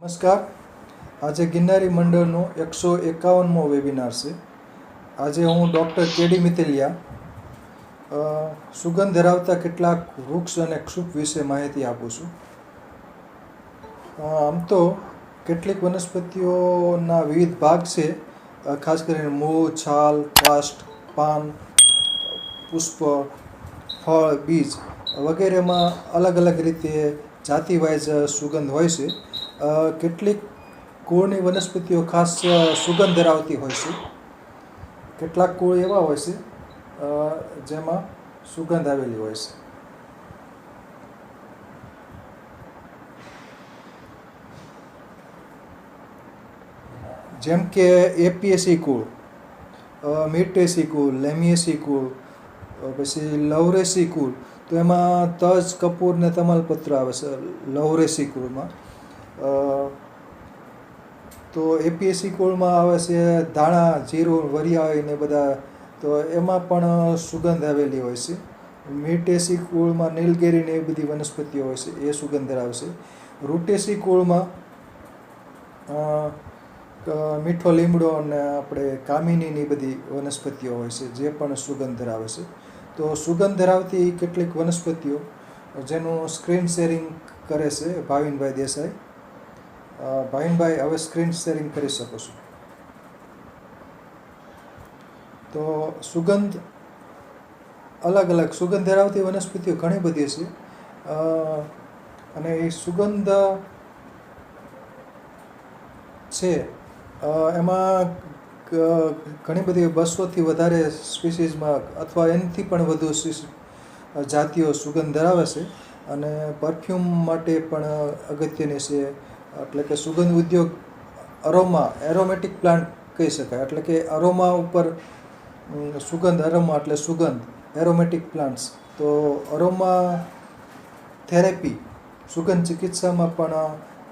નમસ્કાર. આજે ગિરનારી મંડળનો 151મો વેબિનાર છે. આજે હું ડૉક્ટર કેડી મિતેલિયા સુગંધ ધરાવતા કેટલાક વૃક્ષ અને ક્ષુપ વિશે માહિતી આપું છું. આમ તો કેટલીક વનસ્પતિઓના વિવિધ ભાગ છે, ખાસ કરીને મૂળ, છાલ, કાષ્ઠ, પાન, પુષ્પ, ફળ, બીજ વગેરેમાં અલગ અલગ રીતે જાતિ વાઇઝ સુગંધ હોય છે. કેટલીક કુળની વનસ્પતિઓ ખાસ સુગંધ ધરાવતી હોય છે. કેટલાક કુળ એવા હોય છે જેમાં સુગંધ આવેલી હોય છે. જેમ કે એપિએસી કુળ, મિર્ટેસી કુળ, લેમિએસી કુળ, પછી લવરેસી કુળ. તો એમાં તજ, કપૂર ને તમાલપત્ર આવે છે લવરેસી કુળમાં. તો એપીએસસી કુળમાં આવે છે ધાણા, જીરું, વરિયાળી ને બધા. તો એમાં પણ સુગંધ આવેલી હોય છે. મિર્ટેસી કુળમાં નીલગિરી ને એ બધી વનસ્પતિઓ હોય છે, એ સુગંધ ધરાવશે. રૂટેસી કુળમાં મીઠો લીમડો અને આપણે કામિનીની બધી વનસ્પતિઓ હોય છે, જે પણ સુગંધ ધરાવે છે. તો સુગંધ ધરાવતી કેટલીક વનસ્પતિઓ જેનું સ્ક્રીન શેરિંગ કરે છે ભાવિનભાઈ દેસાઈ. ભાવિનભાઈ, હવે સ્ક્રીન શેરિંગ કરી શકો છો. તો સુગંધ અલગ અલગ સુગંધ ધરાવતી વનસ્પતિઓ ઘણી બધી છે, અને એ સુગંધ છે એમાં ઘણી બધી 200થી વધારે સ્પીસીસમાં અથવા એનાથી પણ વધુ જાતિઓ સુગંધ ધરાવે છે. અને પરફ્યુમ માટે પણ અગત્યની છે. એટલે કે સુગંધ ઉદ્યોગ એરોમેટિક પ્લાન્ટ કહી શકાય. એટલે કે અરોમા ઉપર સુગંધ, અરોમા એટલે સુગંધ, એરોમેટિક પ્લાન્ટ્સ. તો અરોમા થેરેપી, સુગંધ ચિકિત્સામાં પણ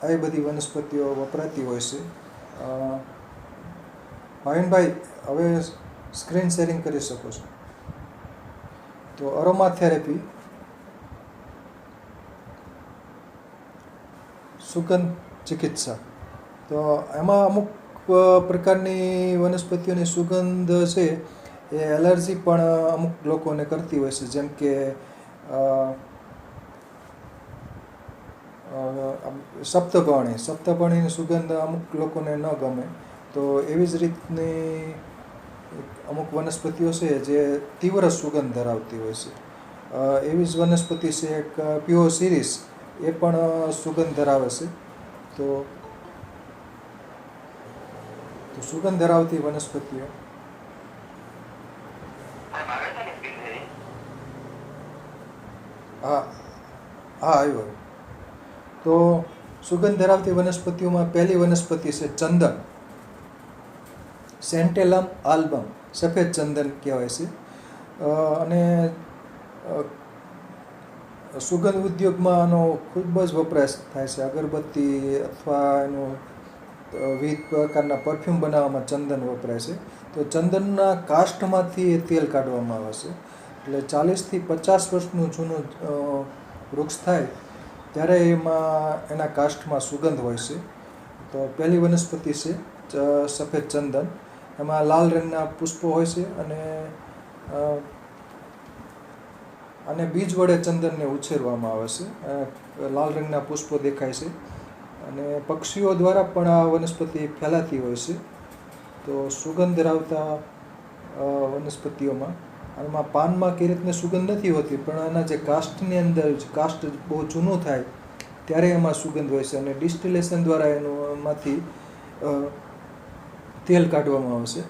આવી બધી વનસ્પતિઓ વપરાતી હોય છે. ભાવિનભાઈ, હવે સ્ક્રીન શેરિંગ કરી શકો છો. તો અરોમા થેરેપી, સુગંધ ચિકિત્સા. તો એમાં અમુક પ્રકારની વનસ્પતિઓની સુગંધ છે એ એલર્જી પણ અમુક લોકોને કરતી હોય છે. જેમ કે સપ્તપર્ણીની સુગંધ અમુક લોકોને ન ગમે. તો એવી જ રીતની અમુક વનસ્પતિઓ છે જે તીવ્ર સુગંધ ધરાવતી હોય છે. એવી જ વનસ્પતિ છે એક પ્યોસિરિસ, એ પણ સુગંધ ધરાવે છે. તો સુગંધ ધરાવતી વનસ્પતિઓ. હા હા, આવ્યો. તો સુગંધ ધરાવતી વનસ્પતિઓમાં પહેલી વનસ્પતિ છે ચંદન, સેન્ટેલમ આલ્બમ, સફેદ ચંદન કહેવાય છે. અને સુગંધ ઉદ્યોગમાં આનો ખૂબ જ વપરાશ થાય છે. અગરબત્તી અથવા એનું વિવિધ પ્રકારના પરફ્યુમ બનાવવામાં ચંદન વપરાય છે. તો ચંદનના કાષ્ઠમાંથી એ તેલ કાઢવામાં આવે છે. એટલે 40થી 50 વર્ષનું જૂનું વૃક્ષ થાય ત્યારે એના કાષ્ઠમાં સુગંધ હોય છે. તો પહેલી વનસ્પતિ છે સફેદ ચંદન. એમાં લાલ રંગના પુષ્પો હોય છે, અને બીજ વડે ચંદનને ઉછેરવામાં આવે છે. લાલ રંગના પુષ્પો દેખાય છે, અને પક્ષીઓ દ્વારા પણ આ વનસ્પતિ ફેલાતી હોય છે. તો સુગંધ ધરાવતા વનસ્પતિઓમાં આમાં પાનમાં કઈ રીતની સુગંધ નથી હોતી, પણ આના જે કાષ્ઠની અંદર, કાષ્ઠ બહુ જૂનું થાય ત્યારે એમાં સુગંધ હોય છે, અને ડિસ્ટિલેશન દ્વારા એમાંથી તેલ કાઢવામાં આવશે.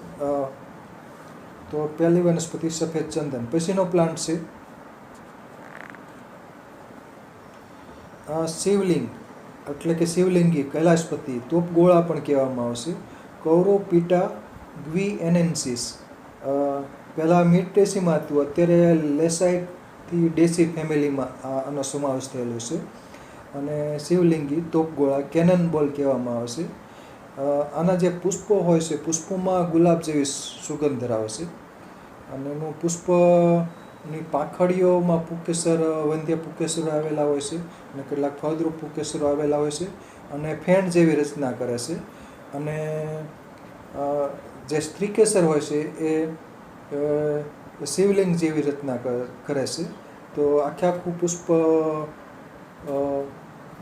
તો પહેલી વનસ્પતિ સફેદ ચંદન. પછીનો પ્લાન્ટ છે શિવલિંગ, એટલે કે શિવલિંગી, કૈલાશપતિ, તોપગોળા પણ કહેવામાં આવશે. કૌરોપીટા ગ્વીએનેન્સિસ. પહેલાં મિર્ટેસીમાં હતું, અત્યારે લેસાઇટી ડેસી ફેમિલીમાં આનો સમાવેશ થયેલો છે. અને શિવલિંગી, તોપગોળા, કેનન બોલ કહેવામાં આવે છે. આના જે પુષ્પો હોય છે, પુષ્પોમાં ગુલાબ જેવી સુગંધ ધરાવે છે. અને એનું પુષ્પની પાંખડીઓમાં પુંકેસર, વંધ્ય પુંકેસરો આવેલા હોય છે, અને કેટલાક ફળદ્રુપ પુંકેસરો આવેલા હોય છે. અને ફેણ જેવી રચના કરે છે. અને જે સ્ત્રીકેસર હોય છે એ શિવલિંગ જેવી રચના કરે છે. તો આખું પુષ્પ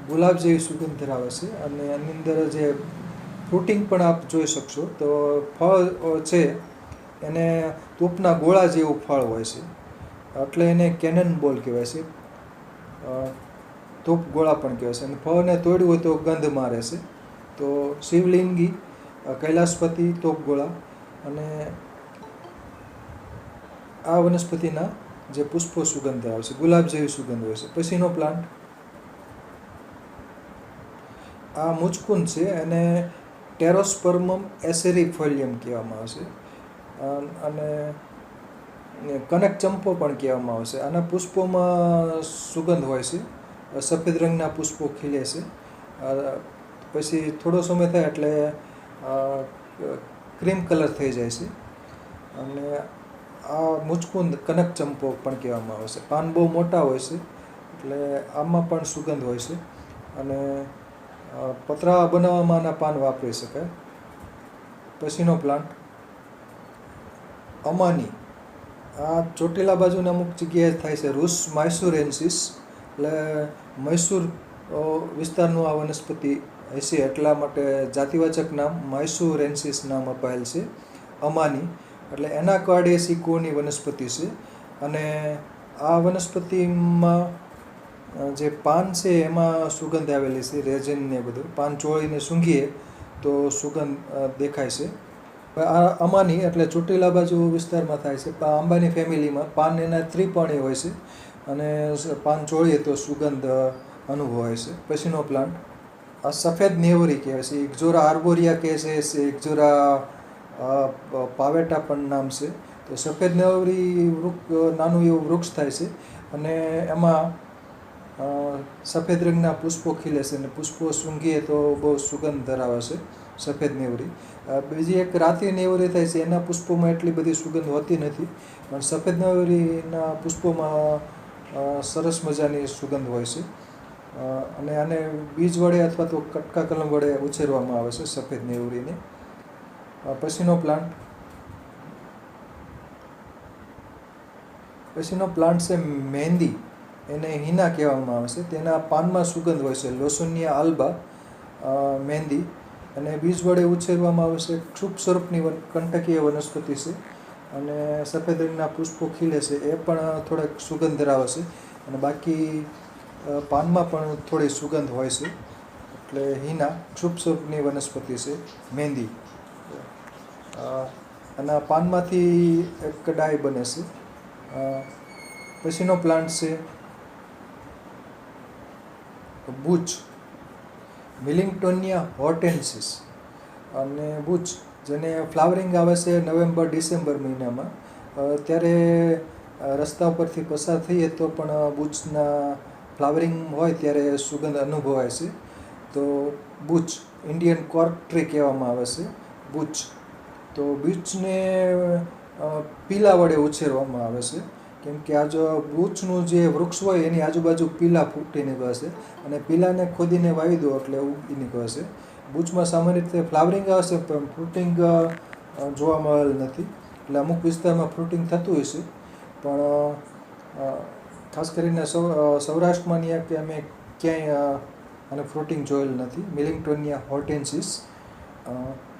ગુલાબ જેવી સુગંધ ધરાવે છે. અને એની અંદર જે ફ્રૂટિંગ પણ આપ જોઈ શકશો. તો ફળ છે એને તોપના ગોળા જેવું ફળ હોય છે, એટલે એને કેનન બોલ કહેવાય છે. તોપ ગોળા પણ કહેવાય છે. અને ફળને તોડ્યું હોય તો ગંધ મારે છે. તો શિવલિંગી, કૈલાસપતિ, તોપ ગોળા અને આ વનસ્પતિના જે પુષ્પો સુગંધ આવે છે, ગુલાબ જેવી સુગંધ હોય છે. પછીનો પ્લાન્ટ આ મુચકુંદ છે. એને ટેરોસ્પર્મમ એસેરિફોલિયમ કહેવામાં આવે છે. અને કનક ચંપો પણ કહેવામાં આવે છે. આના પુષ્પોમાં સુગંધ હોય છે. સફેદ રંગના પુષ્પો ખીલે છે. પછી થોડો સમય થાય એટલે ક્રીમ કલર થઈ જાય છે. અને આ મુચકુંદ કનક ચંપો પણ કહેવામાં આવે છે. પાન બહુ મોટા હોય છે, એટલે આમાં પણ સુગંધ હોય છે. અને પતરા બનાવવામાં આના પાન વાપરી શકાય. પછીનો પ્લાન્ટ અમાની. આ ચોટીલા બાજુના અમુક જગ્યાએ થાય છે. રૂસ માયસુરેન્સિસ, એટલે મૈસૂર વિસ્તારનું આ વનસ્પતિ હશે, એટલા માટે જાતિવાચક નામ માયસુરેન્સિસ નામ અપાયેલ છે. અમાની એટલે એનાકાર્ડિયેસી કુળની વનસ્પતિ છે. અને આ વનસ્પતિમાં જે પાન છે એમાં સુગંધ આવેલી છે, રેઝિન ને બધું. પાન ચોળીને સૂંઘીએ તો સુગંધ દેખાય છે. આ અમાની એટલે ચોટીલા બાજુ વિસ્તારમાં થાય છે. આંબાની ફેમિલીમાં પાન એના ત્રિપર્ણી હોય છે, અને પાન ચોળીએ તો સુગંધ અનુભવાય છે. પછીનો પ્લાન્ટ આ સફેદ નેવરી કહેવાય છે. ઇક્ઝોરા આર્બોરિયા કહે છે, ઇક્ઝોરા પાવેટા પણ નામ છે. તો સફેદ નેવરી નાનું એવું વૃક્ષ થાય છે, અને એમાં સફેદ રંગના પુષ્પો ખીલે છે. અને પુષ્પો સૂંઘીએ તો બહુ સુગંધ ધરાવે છે સફેદ નેવરી. બીજી એક રાતી નેવરી થાય છે. એના પુષ્પોમાં એટલી બધી સુગંધ હોતી નથી, પણ સફેદ નેવરીના પુષ્પોમાં સરસ મજાની સુગંધ હોય છે. અને આને બીજ વડે અથવા તો કટકા કલમ વડે ઉછેરવામાં આવે છે સફેદ નેવરીને. પછીનો પ્લાન્ટ છે મહેંદી. એને હિના કહેવામાં આવે છે. તેના પાનમાં સુગંધ હોય છે. લોસુનિયા આલ્બા મહેંદી. અને બીજ વડે ઉછેરવામાં આવે છે. ક્ષુપ સ્વરૂપની કંટકીય વનસ્પતિ છે. અને સફેદ રંગના પુષ્પો ખીલે છે. એ પણ થોડાક સુગંધ ધરાવે છે. અને બાકી પાનમાં પણ થોડી સુગંધ હોય છે. એટલે હિના ક્ષુપ સ્વરૂપની વનસ્પતિ છે મહેંદી. આના પાનમાંથી એક ડાય બને છે. પછીનો પ્લાન્ટ છે બુચ, મિલિંગટોનિયા હોર્ટેન્સિસ. અને બુચ જેને ફ્લાવરિંગ આવે છે નવેમ્બર-ડિસેમ્બર મહિનામાં. ત્યારે રસ્તા ઉપરથી પસાર થઈએ તો પણ બુચના ફ્લાવરિંગ હોય ત્યારે સુગંધ અનુભવાય છે. તો બુચ ઇન્ડિયન કોર્ક ટ્રી કહેવામાં આવે છે બુચ. તો બુચને પીલા વડે ઉછેરવામાં આવે છે, કેમ કે બુચનું જે વૃક્ષ હોય એની આજુબાજુ પીલા ફૂટી નીકળે છે. અને પીલાને ખોદીને વાવી દો એટલે ઉગી નીકળે છે. બુચમાં સામાન્ય રીતે ફ્લાવરિંગ આવે છે, પણ ફ્રૂટિંગ જોવા મળેલ નથી. એટલે અમુક વિસ્તારમાં ફ્રૂટિંગ થતું હશે, પણ ખાસ કરીને સૌરાષ્ટ્રમાં કે અમે ક્યાંય અને ફ્રૂટિંગ જોયેલ નથી. મિલિંગટોનિયા હોર્ટેન્સિસ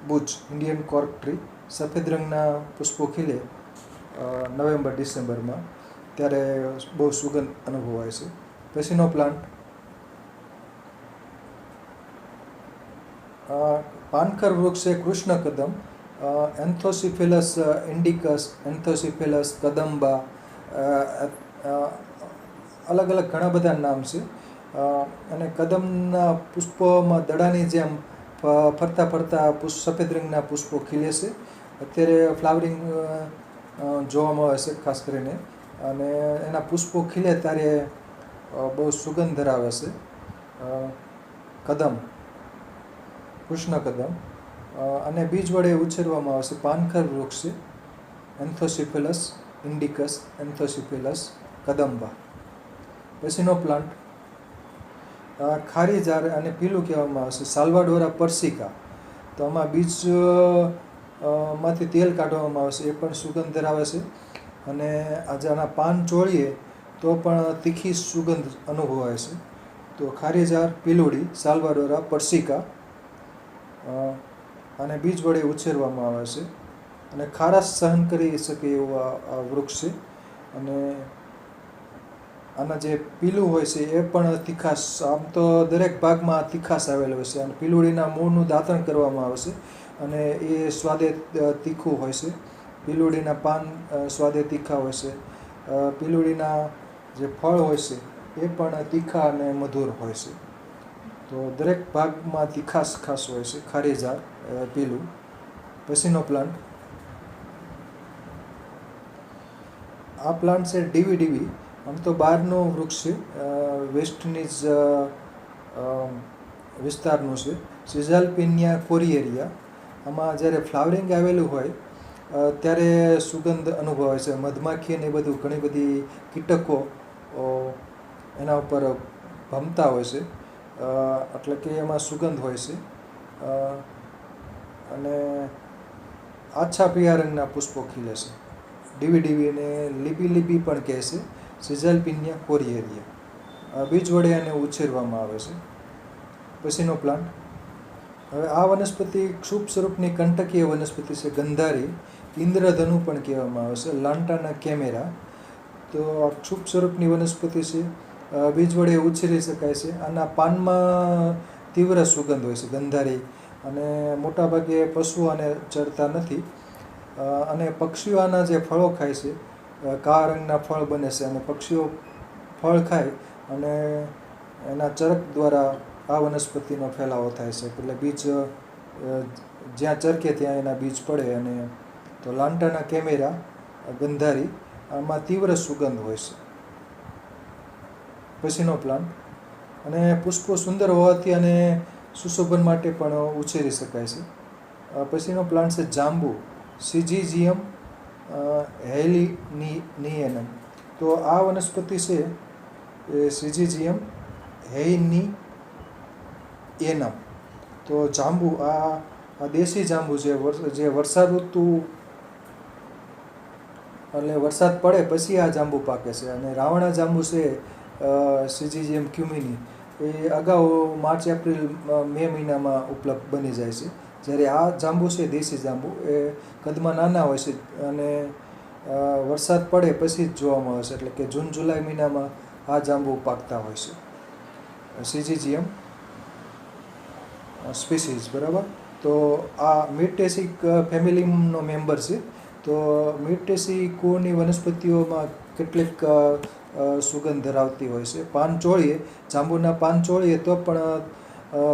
બુચ ઇન્ડિયન કોર્ક ટ્રી. સફેદ રંગના પુષ્પો ખીલે નવેમ્બર-ડિસેમ્બરમાં, ત્યારે બહુ સુગંધ અનુભવાય છે. પછીનો પ્લાન્ટ પાનખર વૃક્ષ છે કૃષ્ણકદમ. એન્થોસિફિલસ ઇન્ડિકસ, એન્થોસિફિલસ કદંબા, અલગ અલગ ઘણા બધા નામ છે. અને કદમના પુષ્પોમાં દડાની જેમ ફરતા ફરતા સફેદ રંગના પુષ્પો ખીલે છે. અત્યારે ફ્લાવરિંગ જોવા મળે છે ખાસ કરીને. અને એના પુષ્પો ખીલે ત્યારે બહુ સુગંધ ધરાવે છે કદમ, કૃષ્ણકદમ. અને બીજ વડે ઉછેરવામાં આવે છે. પાનખર વૃક્ષ છે. એન્થોસિફિલસ ઇન્ડિકસ, એન્થોસિફિલસ કદંબા. પછીનો પ્લાન્ટ ખારી ઝાર અને પીલું કહેવામાં આવે છે સાલ્વાડોરા પરસિકા. તો આમાં બીજ માંથી તેલ કાઢવામાં આવે છે, એ પણ સુગંધ ધરાવે છે. અને આજે આના પાન ચોળીએ તો પણ તીખી સુગંધ અનુભવાય છે. તો ખારી ઝાર, પીલુડી, સાલ્વાડોરા પરસિકા અને બીજ વડે ઉછેરવામાં આવે છે. અને ખારાશ સહન કરી શકે એવું આ વૃક્ષ છે. અને આના જે પીલું હોય છે એ પણ તીખાશ, આમ તો દરેક ભાગમાં તીખાશ આવેલો હોય છે. અને પીલુડીના મૂળનું દાંતણ કરવામાં આવે છે અને એ સ્વાદે તીખું હોય છે. પીલુડીના પાન સ્વાદે તીખા હોય છે. પીલુડીના જે ફળ હોય છે એ પણ તીખા અને મધુર હોય છે. તો દરેક ભાગમાં તીખાશ ખાસ હોય છે. ખારી ઝાર, પીલું. પછીનો પ્લાન્ટ, આ પ્લાન્ટ છે ડીવીડીવી. આમ તો બહારનું વૃક્ષ છે, વેસ્ટનીઝ વિસ્તારનું છે. સિઝાલ્પિનિયા કોરિએરિયા. આમાં જ્યારે ફ્લાવરિંગ આવેલું હોય ત્યારે સુગંધ અનુભવાય છે. મધમાખી ને એ બધું, ઘણી બધી કીટકો એના ઉપર ભમતા હોય છે, એટલે કે એમાં સુગંધ હોય છે. અને આછા પીળા રંગના પુષ્પો ખીલે છે. ડીવીડીવીને લીબી પણ કહે છે, સિઝાલ્પિનિયા કોરિએરિયા. બીજ વડે એને ઉછેરવામાં આવે છે. પછીનો પ્લાન્ટ, હવે આ વનસ્પતિ ક્ષુપ સ્વરૂપની કંટકીય વનસ્પતિ છે. ગંધારી, ઇન્દ્રધનુ પણ કહેવામાં આવે છે. લાન્ટાના કેમેરા. તો આ ક્ષુપ સ્વરૂપની વનસ્પતિ છે, બીજ વડે ઉછેરી શકાય છે. આના પાનમાં તીવ્ર સુગંધ હોય છે, ગંધારી. અને મોટાભાગે પશુઓ આને ચરતા નથી. અને પક્ષીઓ આના જે ફળો ખાય છે, કાળા રંગના ફળ બને છે, અને પક્ષીઓ ફળ ખાય અને એના ચરક દ્વારા આ વનસ્પતિનો ફેલાવો થાય છે. એટલે બીજ જ્યાં ચરકે ત્યાં એના બીજ પડે. અને તો લાન્ટાના કેમેરા, ગંધારી, આમાં તીવ્ર સુગંધ હોય છે. પછીનો પ્લાન્ટ, અને પુષ્પો સુંદર હોવાથી અને સુશોભન માટે પણ ઉછેરી શકાય છે. પછીનો પ્લાન્ટ છે જાંબુ, સિઝિઝિયમ હેયનિયનમ. તો આ વનસ્પતિ છે એ સિઝિઝિયમ હેયનિયનમ. તો જાંબુ, આ દેશી જાંબુ છે, જે વર્ષા ઋતુ એટલે વરસાદ પડે પછી આ જાંબુ પાકે છે. અને રાવણા જાંબુ છે, સિઝિઝિયમ ક્યુમિની, એ અગાઉ માર્ચ, એપ્રિલ, મે મહિનામાં ઉપલબ્ધ બની જાય છે. જ્યારે આ જાંબુ છે, દેશી જાંબુ, એ કદમાં નાના હોય છે અને વરસાદ પડે પછી જ જોવામાં આવે છે. એટલે કે જૂન જુલાઈ મહિનામાં આ જાંબુ પાકતા હોય છે. સિઝિઝિયમ સ્પીસીઝ, બરાબર. તો આ મિર્ટેસી ફેમિલીનો મેમ્બર છે. તો મિર્ટેસી કુળની વનસ્પતિઓમાં કેટલીક સુગંધ ધરાવતી હોય છે. પાન ચોળીએ, જાંબુના પાન ચોળીએ તો પણ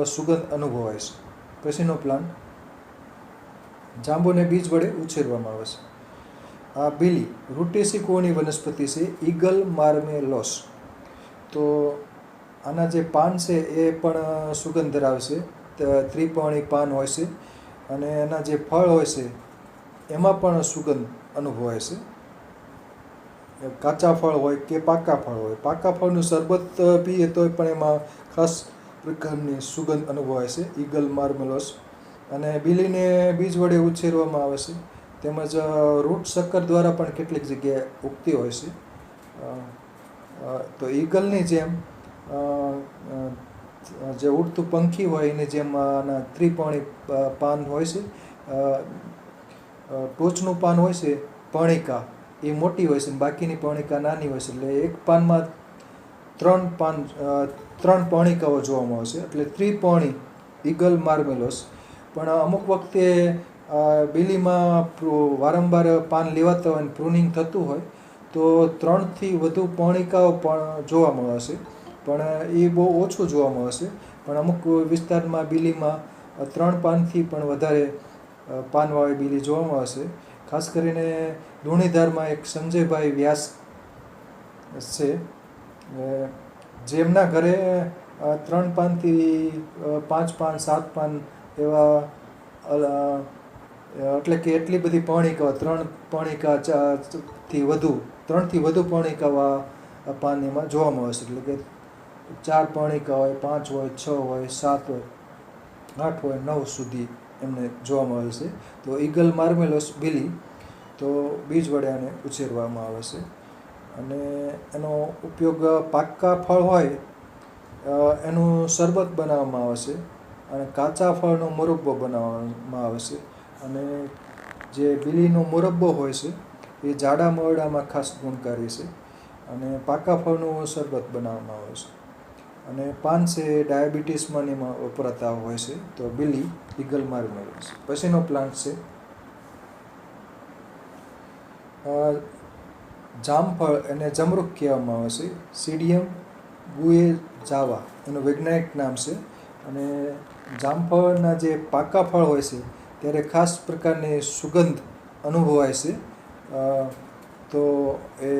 સુગંધ અનુભવાય છે. પછીનો પ્લાન્ટ, જાંબુને બીજ વડે ઉછેરવામાં આવે છે. આ બીલી, રૂટેસી કુળની વનસ્પતિ છે, ઈગલ માર્મેલોસ. તો આના જે પાન છે એ પણ સુગંધ ધરાવે છે. ત્રિપર્ણી પાન હોય છે. અને એના જે ફળ હોય છે એમાં પણ સુગંધ અનુભવાય છે. કાચા ફળ હોય કે પાકા ફળ હોય. પાકા ફળનું શરબત પીએ તોય પણ એમાં ખાસ પ્રકારની સુગંધ અનુભવાય છે, ઈગલ માર્મેલોસ. અને બીલીને બીજ વડે ઉછેરવામાં આવે છે. તેમજ રૂટ શક્કર દ્વારા પણ કેટલીક જગ્યાએ ઉગતી હોય છે. તો ઈગલની જેમ જે ઉડતું પંખી હોય એની જેમ આના ત્રિપર્ણી પાન હોય છે. ટોચનું પાન હોય છે, પર્ણિકા, એ મોટી હોય છે, બાકીની પર્ણિકા નાની હોય છે. એટલે એક પાનમાં ત્રણ પર્ણિકાઓ જોવામાં આવે છે, એટલે ત્રિપર્ણી ઈગલ માર્મેલોસ. પણ અમુક વખતે બીલીમાં વારંવાર પાન લેવાતા હોય અને પ્રુનિંગ થતું હોય તો 3થી વધુ પર્ણિકાઓ પણ જોવા મળે છે. પણ એ બહુ ઓછું જોવા મળે છે. પણ અમુક વિસ્તારમાં બીલીમાં 3 પાનથી પણ વધારે પાનવાળી બીલી જોવા મળે છે. ખાસ કરીને લુણીધારમાં એક સંજયભાઈ વ્યાસ છે, જેમના ઘરે 3 પાનથી 5 પાન, 7 પાન એવા, એટલે કે એટલી બધી પર્ણિકાઓ, 3 પર્ણિકા થી વધુ, 3થી વધુ પર્ણિકા પાન એમાં જોવા મળે છે. એટલે કે 4 પર્ણિકા હોય, 5 હોય, 6 હોય, 7 હોય, 8 હોય, 9 સુધી એમને જોવા મળે છે. તો ઈગલ માર્મેલોસ બિલી, તો બીજ વડે આને ઉછેરવામાં આવે છે. અને એનો ઉપયોગ પાકા ફળ હોય એનું શરબત બનાવવામાં આવે છે, અને કાચા ફળનો મુરબ્બો બનાવવામાં આવે છે. અને જે બિલીનો મુરબ્બો હોય છે એ જાડા મરડામાં ખાસ ગુણકારી છે, અને પાકા ફળનું શરબત બનાવવામાં આવે છે. અને પાન છે એ ડાયાબિટીસમાં ને એમાં વપરાતા હોય છે. તો બિલી, ઈગલ માર્મેલોસ. પછીનો પ્લાન્ટ છે જામફળ, એને જમરૂખ કહેવામાં આવે છે. સીડિયમ ગુએજાવા એનું વૈજ્ઞાનિક નામ છે. અને જામફળના જે પાકા ફળ હોય છે ત્યારે ખાસ પ્રકારની સુગંધ અનુભવાય છે. તો એ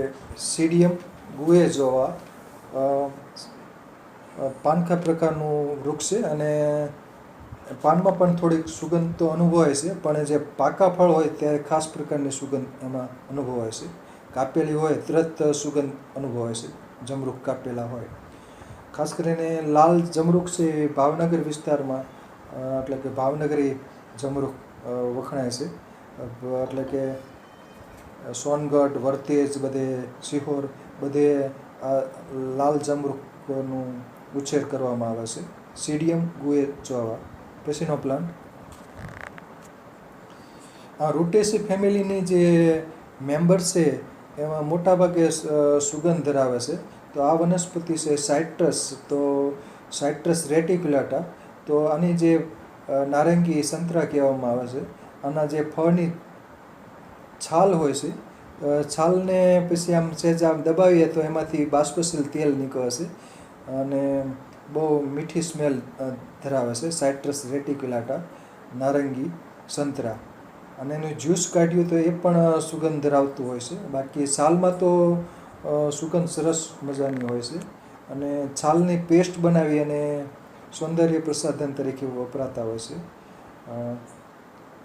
સીડિયમ ગુએજાવા પાનખા પ્રકારનું વૃક્ષ છે, અને પાનમાં પણ થોડીક સુગંધ તો અનુભવાય છે, પણ જે પાકા ફળ હોય ત્યારે ખાસ પ્રકારની સુગંધ એમાં અનુભવાય છે. કાપેલી હોય તરત સુગંધ અનુભવાય છે, જમરૂખ કાપેલા હોય. ખાસ કરીને લાલ જમરૂખ છે એ ભાવનગર વિસ્તારમાં, એટલે કે ભાવનગરી જમરૂખ વખણાય છે. એટલે કે સોનગઢ, વરતેજ, બધે સિહોર, બધે આ લાલ જમરૂખનું ઉછેર કરવામાં આવે છે. સીડિયમ ગુએજાવા. પછીનો પ્લાન્ટ આ રૂટેસી ફેમિલીની જે મેમ્બર છે એમાં મોટાભાગે સુગંધ ધરાવે છે. તો આ વનસ્પતિ છે સાઇટ્રસ, તો સાઇટ્રસ રેટિક્યુલાટા. તો આની જે નારંગી સંતરા કહેવામાં આવે છે, આના જે ફળની છાલ હોય છે, છાલને પછી આમ સહેજ આમ દબાવીએ તો એમાંથી બાષ્પશીલ તેલ નીકળે છે, અને બહુ મીઠી સ્મેલ ધરાવે છે. સાઇટ્રસ રેટિક્યુલાટા, નારંગી સંતરા. અને એનું જ્યુસ કાઢ્યું તો એ પણ સુગંધ ધરાવતું હોય છે. બાકી છાલમાં તો સુગંધ સરસ મજાની હોય છે, અને છાલની પેસ્ટ બનાવી અને સૌંદર્ય પ્રસાધન તરીકે વપરાતા હોય છે.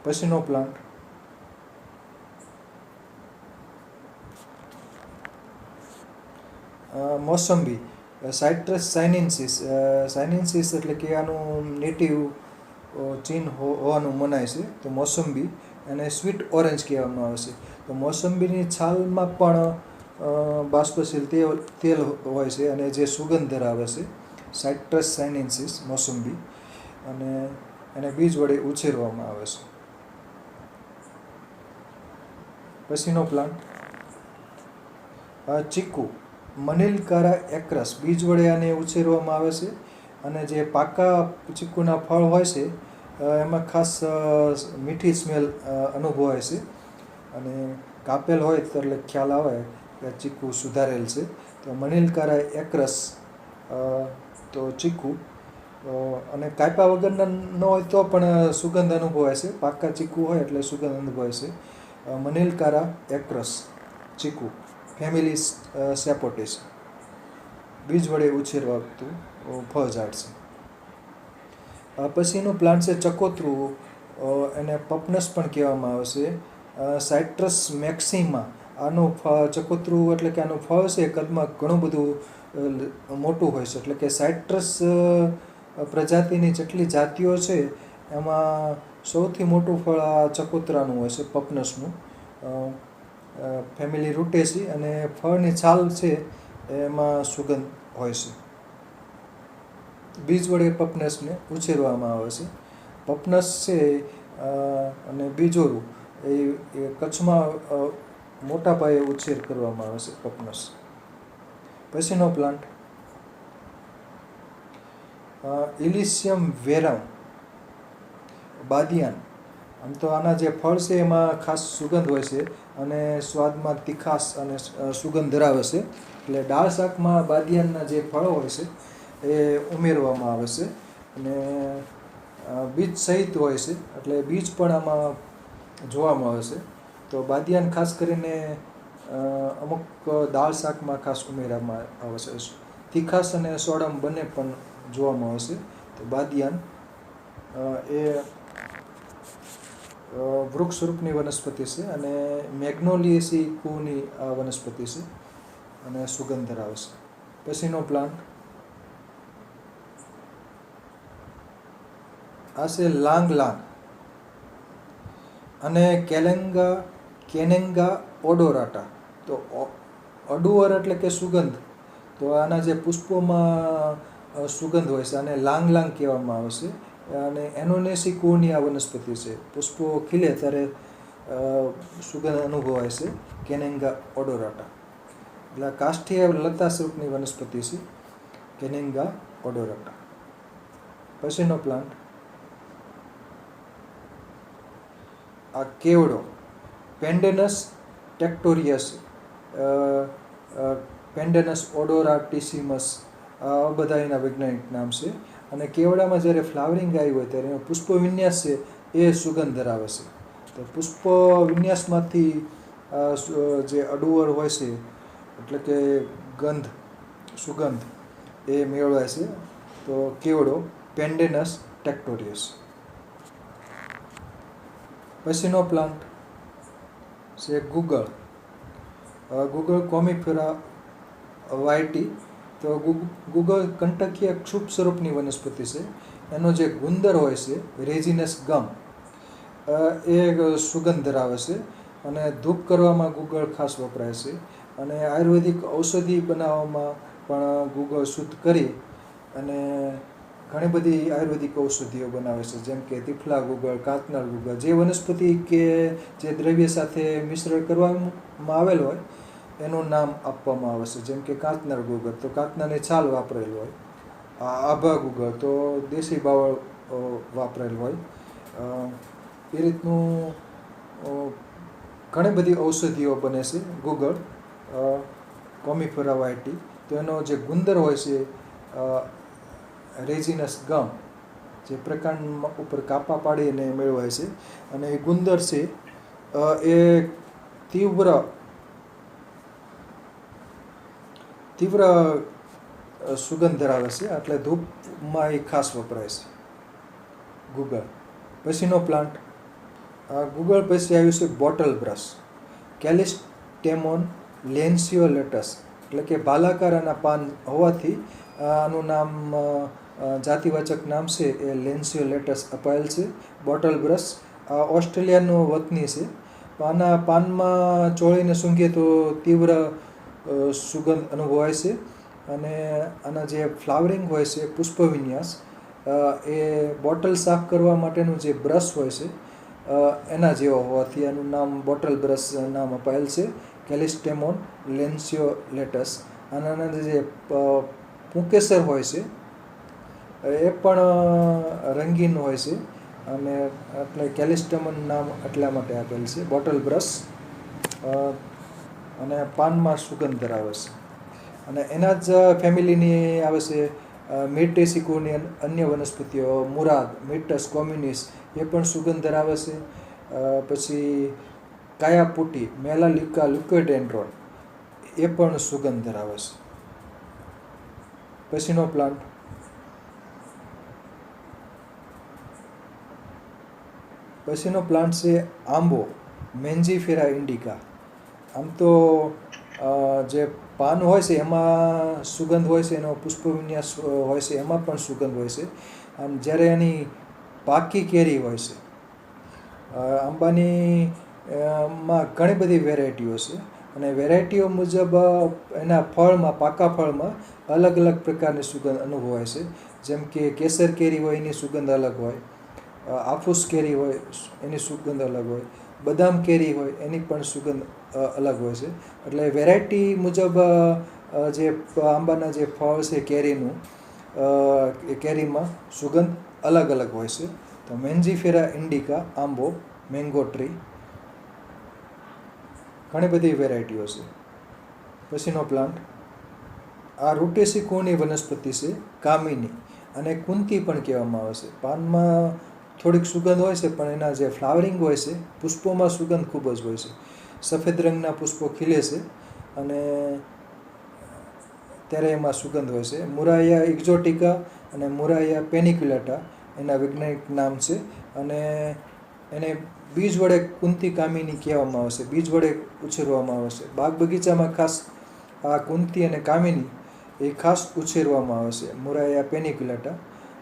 પછીનો પ્લાન્ટ મોસંબી, સાઇટ્રસ સાઇનેન્સિસ. સાઇનેન્સિસ એટલે કે આનું નેટિવ ચીન હોવાનું મનાય છે. તો મોસંબી, એને સ્વીટ ઓરેન્જ કહેવામાં આવે છે. તો મોસંબીની છાલમાં પણ બાષ્પશીલ તેલ હોય છે, અને જે સુગંધ ધરાવે છે. સાઇટ્રસ સાઇનેન્સિસ, મોસંબી. અને એને બીજ વડે ઉછેરવામાં આવે છે. પછીનો પ્લાન્ટ ચીકુ, મનિલકારા એક્રસ. બીજ વડે આને ઉછેરવામાં આવે છે. અને જે પાકા ચીકુના ફળ હોય છે એમાં ખાસ મીઠી સ્મેલ અનુભવાય છે, અને કાપેલ હોય તો એટલે ખ્યાલ આવે કે ચીકુ સુધારેલ છે. તો મનિલકારા એક્રસ, તો ચીકુ. અને કાપ્યા વગરના ન હોય તો પણ સુગંધ અનુભવાય છે. પાકા ચીકુ હોય એટલે સુગંધ અનુભવાય છે. મનિલકારા એક્રસ, ચીકુ, ફેમિલી સેપોટિસ. બીજ વડે ઉછેરવાતું ફળઝાડ છે. પછીનું પ્લાન્ટ છે ચકોતરું, એને પપનસ પણ કહેવામાં આવે છે. Citrus maxima. આનું ચકોતરું એટલે કે આનું ફળ છે કદમાં ઘણું બધું મોટું હોય છે. એટલે કે સાઇટ્રસ પ્રજાતિની જેટલી જાતિઓ છે એમાં સૌથી મોટું ફળ આ ચકોતરાનું હોય છે, પપનસનું. ફેમિલી રૂટેસી, અને ફળની છાલ છે એમાં સુગંધ હોય છે. બીજ વડે પપનસને ઉછેરવામાં આવે છે. પપનસ છે અને બીજોરું એ કચ્છમાં મોટા પાયે ઉછેર કરવામાં આવે છે, પપનસ. પછીનો પ્લાન્ટ ઇલિશિયમ વેરમ, બાદિયાન. આમ તો આના જે ફળ છે એમાં ખાસ સુગંધ હોય છે, અને સ્વાદમાં તીખાશ અને સુગંધ ધરાવે છે. એટલે દાળ શાકમાં બાદિયાનના જે ફળો હોય છે એ ઉમેરવામાં આવે છે, અને બીજ સહિત હોય છે, એટલે બીજ પણ આમાં જોવામાં આવે છે. તો બાદિયાન ખાસ કરીને અમુક દાળ શાકમાં ખાસ ઉમેરવામાં આવે છે. તીખાશ અને સોડમ બંને પણ જોવામાં આવે છે. તો બાદિયાન એ વૃક્ષ રૂપની વનસ્પતિ છે, અને મેગ્નોલિએસી કુળની આ વનસ્પતિ છે, અને સુગંધ ધરાવે છે. પછીનો પ્લાન્ટ આ છે લાંગ લાંગ. અને કેનેંગા ઓડોરાટા. તો અડુઅર એટલે કે સુગંધ. તો આના જે પુષ્પોમાં સુગંધ હોય છે અને લાંગ લાંગ કહેવામાં આવે છે. અને એનોનેસી કુળની આ વનસ્પતિ છે. પુષ્પો ખીલે ત્યારે સુગંધ અનુભવાય છે. કેનેંગા ઓડોરાટા એટલે કાષ્ઠીય લતા સ્વરૂપની વનસ્પતિ છે કેનેંગા ઓડોરાટા. પછીનો પ્લાન્ટ આ કેવડો, પેન્ડેનસ ટેક્ટોરિયસ, પેન્ડેનસ ઓડોરાટિસિમસ, આ બધા એના વૈજ્ઞાનિક નામ છે. અને કેવડામાં જ્યારે ફ્લાવરિંગ આવી હોય ત્યારે એનો પુષ્પ વિન્યાસ છે એ સુગંધ ધરાવે છે. તો પુષ્પ વિન્યાસમાંથી જે અડુઅર હોય છે એટલે કે સુગંધ એ મેળવાય છે. તો કેવડો, પેન્ડેનસ ટેક્ટોરિયસ. પછીનો પ્લાન્ટ છે ગુગળ. ગુગળ કોમિફેરા વાયટી. તો ગુગળ કંટકીય ક્ષુપ સ્વરૂપની વનસ્પતિ છે. એનો જે ગુંદર હોય છે રેઝિનસ ગમ એ સુગંધ ધરાવે છે. અને ધૂપ કરવામાં ગુગળ ખાસ વપરાય છે. અને આયુર્વેદિક ઔષધિ બનાવવામાં પણ ગુગળ શુદ્ધ કરી અને ઘણી બધી આયુર્વેદિક ઔષધિઓ બનાવે છે. જેમ કે તિફલા ગુગળ, કાંતનાળ ગુગળ, જે વનસ્પતિ કે જે દ્રવ્ય સાથે મિશ્રણ કરવામાં આવેલ હોય એનું નામ આપવામાં આવે છે. જેમ કે કાંતનાળ ગુગળ તો કાંતનાની છાલ વાપરેલ હોય. આભા ગુગળ તો દેશી બાવળ વાપરેલ હોય. એ રીતનું ઘણી બધી ઔષધિઓ બને છે ગુગળ કોમિફેરા વાયટી. તો એનો જે ગુંદર હોય છે રેઝિનસ ગમ, જે પ્રકાંડ ઉપર કાપા પાડીને મેળવાય છે. અને એ ગુંદર છે એ તીવ્ર સુગંધ ધરાવે છે. એટલે ધૂપમાં એ ખાસ વપરાય છે ગુગળ. પછીનો પ્લાન્ટ ગુગળ પછી આવ્યું છે બોટલ બ્રશ, કેલિસ્ટેમોન લેન્સિયોલેટસ. એટલે કે ભાલાકારના પાન હોવાથી આનું નામ જાતિવાચક નામ છે એ લેન્સિયોલેટસ અપાયેલ છે. બોટલ બ્રશ ઓસ્ટ્રેલિયાનો વતની છે. આના પાનમાં ચોળીને સૂંઘીએ તો તીવ્ર સુગંધ અનુભવાય છે. અને આના જે ફ્લાવરિંગ હોય છે પુષ્પ વિન્યાસ એ બોટલ સાફ કરવા માટેનું જે બ્રશ હોય છે એના જેવો હોવાથી આનું નામ બોટલ બ્રશ નામ અપાયેલ છે કેલિસ્ટેમોન લેન્સિયોલેટસ. આના જે પુંકેસર હોય છે એ પણ રંગીન હોય છે અને એટલે કેલિસ્ટેમોન નામ એટલા માટે આપેલ છે બોટલ બ્રશ. અને પાનમાં સુગંધ ધરાવે છે. અને એના જ ફેમિલીની આવે છે મિર્ટેસી કુળની અન્ય વનસ્પતિઓ મુરાદ, મિર્ટસ કોમ્યુનિસ, એ પણ સુગંધ ધરાવે છે. પછી કાયાપુટી, મેલાલિકા લ્યુકોડેન્ડ્રોન, એ પણ સુગંધ ધરાવે છે. પછીનો પ્લાન્ટ છે આંબો, મેન્જીફેરા ઇન્ડિકા. આમ તો જે પાન હોય છે એમાં સુગંધ હોય છે, એનો પુષ્પ વિન્યાસ હોય છે એમાં પણ સુગંધ હોય છે. આમ જ્યારે એની પાકી કેરી હોય છે, આંબાની માં ઘણી બધી વેરાયટીઓ છે. અને વેરાયટીઓ મુજબ એના ફળમાં, પાકા ફળમાં અલગ અલગ પ્રકારની સુગંધ અનુભવાય છે. જેમ કે કેસર કેરી હોય એની સુગંધ અલગ હોય, આફૂસ કેરી હોય એની સુગંધ અલગ હોય, બદામ કેરી હોય એની પણ સુગંધ અલગ હોય છે. એટલે વેરાયટી મુજબ જે આંબાના જે ફળ છે કેરીનું એ કેરીમાં સુગંધ અલગ અલગ હોય છે. તો મેન્જીફેરા ઇન્ડિકા આંબો, મેંગો ટ્રી, ઘણી બધી વેરાયટીઓ છે. પછીનો પ્લાન્ટ આ રૂટેસી કુળની વનસ્પતિ છે કામિની, અને કુંતી પણ કહેવામાં આવે છે. પાનમાં થોડીક સુગંધ હોય છે પણ એના જે ફ્લાવરિંગ હોય છે પુષ્પોમાં સુગંધ ખૂબ જ હોય છે. સફેદ રંગના પુષ્પો ખીલે છે અને ત્યારે એમાં સુગંધ હોય છે. મુરાયા એક્ઝોટિકા અને મુરાયા પેનિક્યુલેટા એના વૈજ્ઞાનિક નામ છે. અને એને બીજ વડે કુંતી કામિની કહેવામાં આવે છે, બીજ વડે ઉછેરવામાં આવે છે. બાગ બગીચામાં ખાસ આ કુંતી અને કામિની એ ખાસ ઉછેરવામાં આવે છે, મુરાયા પેનિક્યુલેટા.